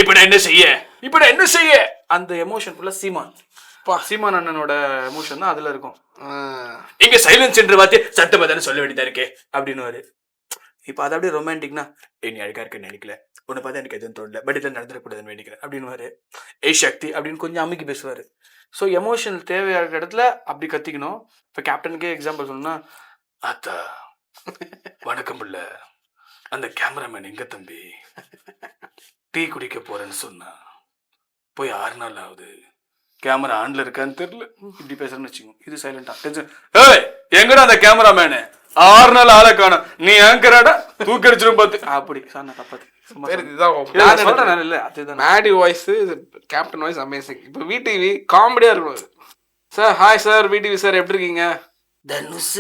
இப்போ நான் என்ன செய்ய, இப்போ நான் என்ன செய்ய, அந்த எமோஷன் ஃபுல்லாக சீமான் அண்ணனோட எமோஷன் தான் அதில் இருக்கும். இங்கே சைலன்ஸ் என்று பார்த்து சத்தமாக தானே சொல்ல வேண்டியதா இருக்கே அப்படின்னு. இப்போ அதை அப்படியே ரொமான்டிக்னா, நீ அழகா இருக்குன்னு நினைக்கல, உன்னை பார்த்தா எனக்கு எதுவும் தோணல, பட் இதில் நடந்துடக்கூடாதுன்னு வேண்டிக்கிறேன் அப்படின்னு. சக்தி அப்படின்னு கொஞ்சம் அமுக்கி பேசுவார். ஸோ எமோஷனல் தேவையான இடத்துல அப்படி கத்திக்கணும். இப்போ கேப்டனுக்கே எக்ஸாம்பிள் சொன்னா, அத்தா வணக்கம் இல்ல, அந்த கேமராமேன் எங்க தம்பி, டீ குடிக்க போறேன்னு சொன்னா போய் 6 நாள் ஆகுது, கேமரா ஆன்ல இருக்கான்னு தெரியல, இப்படி பேசுறேன்னு வச்சுக்கோங்க. இது சைலண்டா டென்ஷன், ஏய் எங்கடா அந்த கேமராமேனு, 6 நாள் ஆளை காணும், நீ ஆங்கராடா தூக்கடிச்சிரும் பார்த்து, அப்படி சொன்ன தப்பாது. Maddy voice, captain voice amazing. இப்போ விடிவி காமெடியா இருக்கும் sir. Hi sir, VTV sir, எப்படி இருக்கீங்க? தனுஷ்,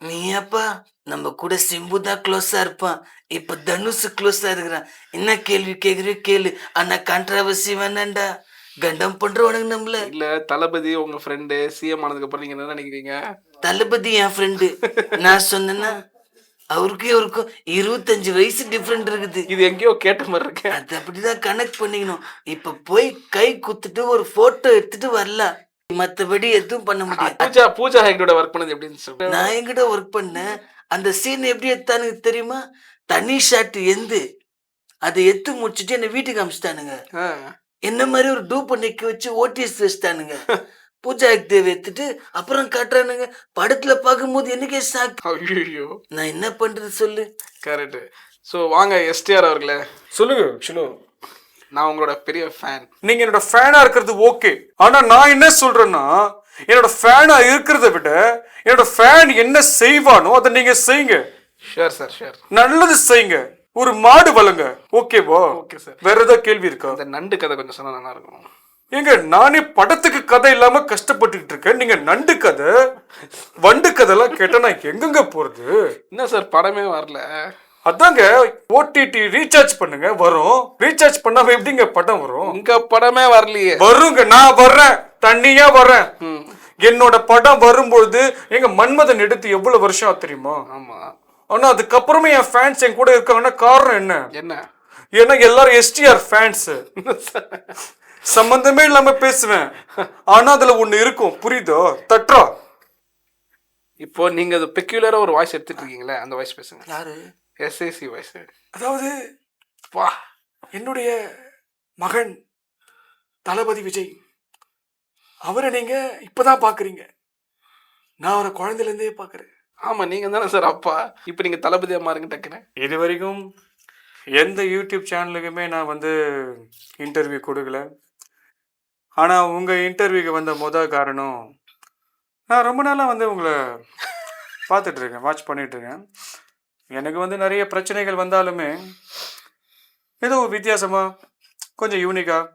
நீ அப்பா நம்ம கூட சிம்பு தான் க்ளோஸா இருப்பான், இப்ப தனுஷ் க்ளோஸா இருக்கிறான். என்ன கேள்வி கேக்குறியோ கேளு, ஆனா கான்ட்ராவர்சி வேணாண்டா, கண்டம் பண்றவனுக்கு நம்மள. இல்ல தளபதி உங்க ஃப்ரெண்டு, சிஎம் ஆனதுக்கு அப்புறம் நீங்க என்ன நினைக்கிறீங்க? தளபதி என் ஃப்ரெண்டு, நான் சொன்னேன்னா அவருக்கும் இவருக்கும் 25 வயசு டிஃப்ரெண்ட் இருக்குது. இது எங்கேயோ கேட்ட மாதிரி இருக்கு. அது அப்படிதான் கனெக்ட் பண்ணிக்கணும். இப்ப போய் கை குத்துட்டு ஒரு போட்டோ எடுத்துட்டு வரலாம், மத்தபடி எதுவும் பண்ண முடியாது. பூஜா ஹெக்டோட ஒர்க் பண்ணது எப்படின்னு சொல்லுங்க. நான் எங்கிட்ட ஒர்க் பண்ணேன், அந்த சீன் எப்படி எடுத்தானுங்க தெரியுமா? தனி ஷாட் எந்து அதை எடுத்து முடிச்சுட்டு என்ன வீட்டுக்கு அமிச்சிட்டானுங்க. என்ன மாதிரி ஒரு டூ பண்ணிக்க வச்சு ஓடிஎஸ் வச்சுட்டானுங்க. பூஜா ஹெக்டேவை எடுத்துட்டு அப்புறம் காட்டுறானுங்க. படத்துல பார்க்கும்போது எனக்கே ஷாக். ஐயோ, நான் என்ன பண்றது சொல்லு. கரெக்ட். ஸோ வாங்க எஸ்டிஆர் அவர்களே, சொல்லுங்க சிலோ. நான் உங்களோட பெரிய ஃபேன். நீங்க என்னோட ஃபேனா இருக்கிறது ஓகே, ஆனா நான் என்ன சொல்றேன்னா என்னோட ஃபேனா இருக்கிறத விட என்னோட ஃபேன் என்ன செய்வானோ அதை நீங்க செய்யுங்க. Sure sir, sure. நல்லது செய்யுங்க, ஒரு மாடு வளங்க. ஓகேவா? Okay sir. வேற ஏதாவது கேள்வி இருக்கா? அந்த நண்டு கதை கொஞ்சம் சொன்னா நல்லா இருக்கும். ஏங்க நானே படத்துக்கு கதை இல்லாம கஷ்டப்பட்டுக்கிட்டு இருக்கேன், நீங்க நண்டு கதை வண்டு கதைலாம் கேட்டா நான் எங்கெங்க போறது? என்ன சார் படமே வரல? அதாங்க ஓடிடி ரீசார்ஜ் பண்ணுங்க வரும், ரீசார்ஜ் பண்ணாம எப்படிங்க படம் வரும்? உங்க படமே வரலையே. வருங்க, நான் வர்றேன், தண்ணியா வர்றேன். என்னோட படம் வரும்பொழுது எங்க மன்மதன் எடுத்து எவ்வளவு வருஷம் ஆகுது தெரியுமா? ஆமா. ஆனா அதுக்கப்புறமே என் ஃபேன்ஸ் என் கூட இருக்காங்கன்னா காரணம் என்ன? என்ன? ஏன்னா எல்லாரும் எஸ்டிஆர் ஃபேன்ஸ். சம்பந்தமே இல்லாம பேசுவேன், ஆனா அதுல ஒண்ணு இருக்கும், புரியுதோ? தட்ரா. இப்போ நீங்க அது பெக்யூலரா ஒரு வாய்ஸ் எடுத்துட்டு இருக்கீங்களே, அந்த வாய்ஸ் பேசுங்க. யாரு? SAC voice. அதாவது வா, என்னுடைய மகன் தளபதி விஜய், அவரை நீங்க இப்பதான் பாக்குறீங்க, நான் அவரை குழந்தையில இருந்தே பாக்குறேன். ஆமா, நீங்க தானே சார் அப்பா. இப்போ நீங்க தளபதியா மாறுங்க டக்குன்னு. இது வரைக்கும் எந்த யூடியூப் சேனலுக்குமே நான் வந்து இன்டர்வியூ கொடுக்கல, ஆனால் உங்கள் இன்டர்வியூக்கு வந்த முதல் காரணம், நான் ரொம்ப நாளாக வந்து உங்களை பார்த்துட்ருக்கேன், வாட்ச் பண்ணிகிட்ருக்கேன். எனக்கு வந்து நிறைய பிரச்சனைகள் வந்தாலுமே ஏதோ வித்தியாசமாக கொஞ்சம் யூனிக்காக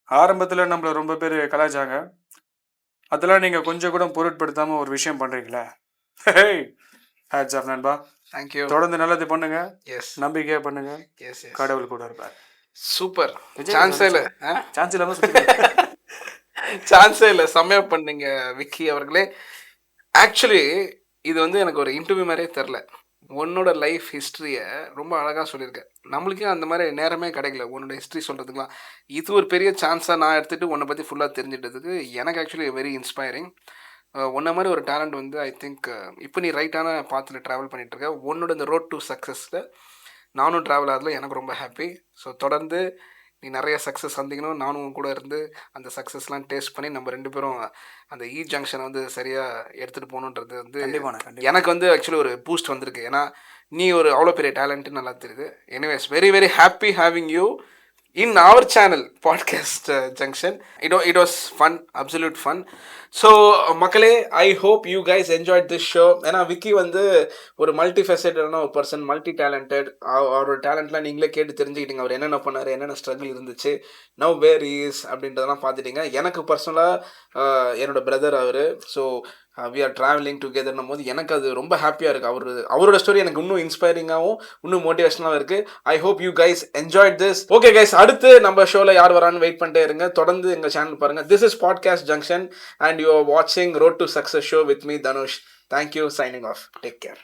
ஆரம்பத்தில் நம்மளை ரொம்ப பேர் கலாய்ச்சாங்க, அதெல்லாம் நீங்கள் கொஞ்சம் கூட பொருட்படுத்தாமல் ஒரு விஷயம் பண்ணுறீங்களே. ஹேட்ஸ் ஆஃப் நண்பா. தேங்க்யூ. தொடர்ந்து நல்லது பண்ணுங்க, எஸ், நம்பிக்கையாக பண்ணுங்க, எஸ், எஸ். கடவுள் கூட இருப்பார். சூப்பர். சான்ஸே இல்லை, சான்ஸ் இல்லாமல் சான்ஸே இல்லை. செம்மையா பண்ணீங்க விக்கி அவர்களே. ஆக்சுவலி இது வந்து எனக்கு ஒரு இன்டர்வியூ மாதிரியே தெரில. உன்னோட லைஃப் ஹிஸ்ட்ரியை ரொம்ப அழகாக சொல்லியிருக்கேன். நம்மளுக்கே அந்த மாதிரி நேரமே கிடைக்கல உன்னோட ஹிஸ்ட்ரி சொல்கிறதுக்குலாம். இது ஒரு பெரிய சான்ஸாக நான் எடுத்துகிட்டு உன்னை பற்றி ஃபுல்லாக தெரிஞ்சிட்டதுக்கு எனக்கு ஆக்சுவலி வெரி இன்ஸ்பைரிங். உன்ன மாதிரி ஒரு டேலண்ட் வந்து ஐ திங்க் இப்போ நீ ரைட்டான பாத்தில் ட்ராவல் பண்ணிகிட்ருக்க. உன்னோட இந்த ரோட் டு சக்ஸஸில் நானும் ட்ராவல் ஆகிறதுல எனக்கு ரொம்ப ஹாப்பி. ஸோ தொடர்ந்து நீ நிறைய சக்ஸஸ் சந்திக்கணும், நானும் கூட இருந்து அந்த சக்ஸஸ்லாம் டேஸ்ட் பண்ணி நம்ம ரெண்டு பேரும் அந்த ஜங்ஷனை வந்து சரியாக எடுத்துகிட்டு போகணுன்றது வந்து எனக்கு வந்து ஆக்சுவலி ஒரு பூஸ்ட் வந்திருக்கு. ஏன்னா நீ ஒரு அவ்வளோ பெரிய டேலண்ட்டு நல்லா தெரியுது. Anyways, very very happy having you in our channel podcast junction. It was fun, absolute fun. So மக்களே, I hope you guys enjoyed this show. ஏன்னா விக்கி வந்து ஒரு மல்டி ஃபெசட்டடான ஒரு பர்சன், மல்டி டேலண்டட். அவரோட டேலண்ட்லாம் நீங்களே கேட்டு தெரிஞ்சுக்கிட்டீங்க. அவர் என்னென்ன பண்ணார், என்னென்ன ஸ்ட்ரகிள் இருந்துச்சு, நவ் வேர் இஸ் அப்படின்றதெல்லாம் பார்த்துட்டீங்க. எனக்கு பர்சனலாக என்னோட பிரதர் அவர். ஸோ we are traveling togetherன்னும் போது எனக்கு அது ரொம்ப ஹாப்பியாக இருக்குது. அவரோட ஸ்டோரி எனக்கு இன்னும் இன்ஸ்பைரிங்காகவும் இன்னும் மோட்டிவேஷனாகவும் இருக்குது. I hope you guys enjoyed this. Okay guys, அடுத்து நம்ம ஷோவில் யார் வரான்னு வெயிட் பண்ணிட்டே இருங்க. தொடர்ந்து எங்கள் சேனல் பாருங்கள். This is podcast junction and you are வாட்சிங் road to success show with me Dhanush. Thank you. Signing off. Take care.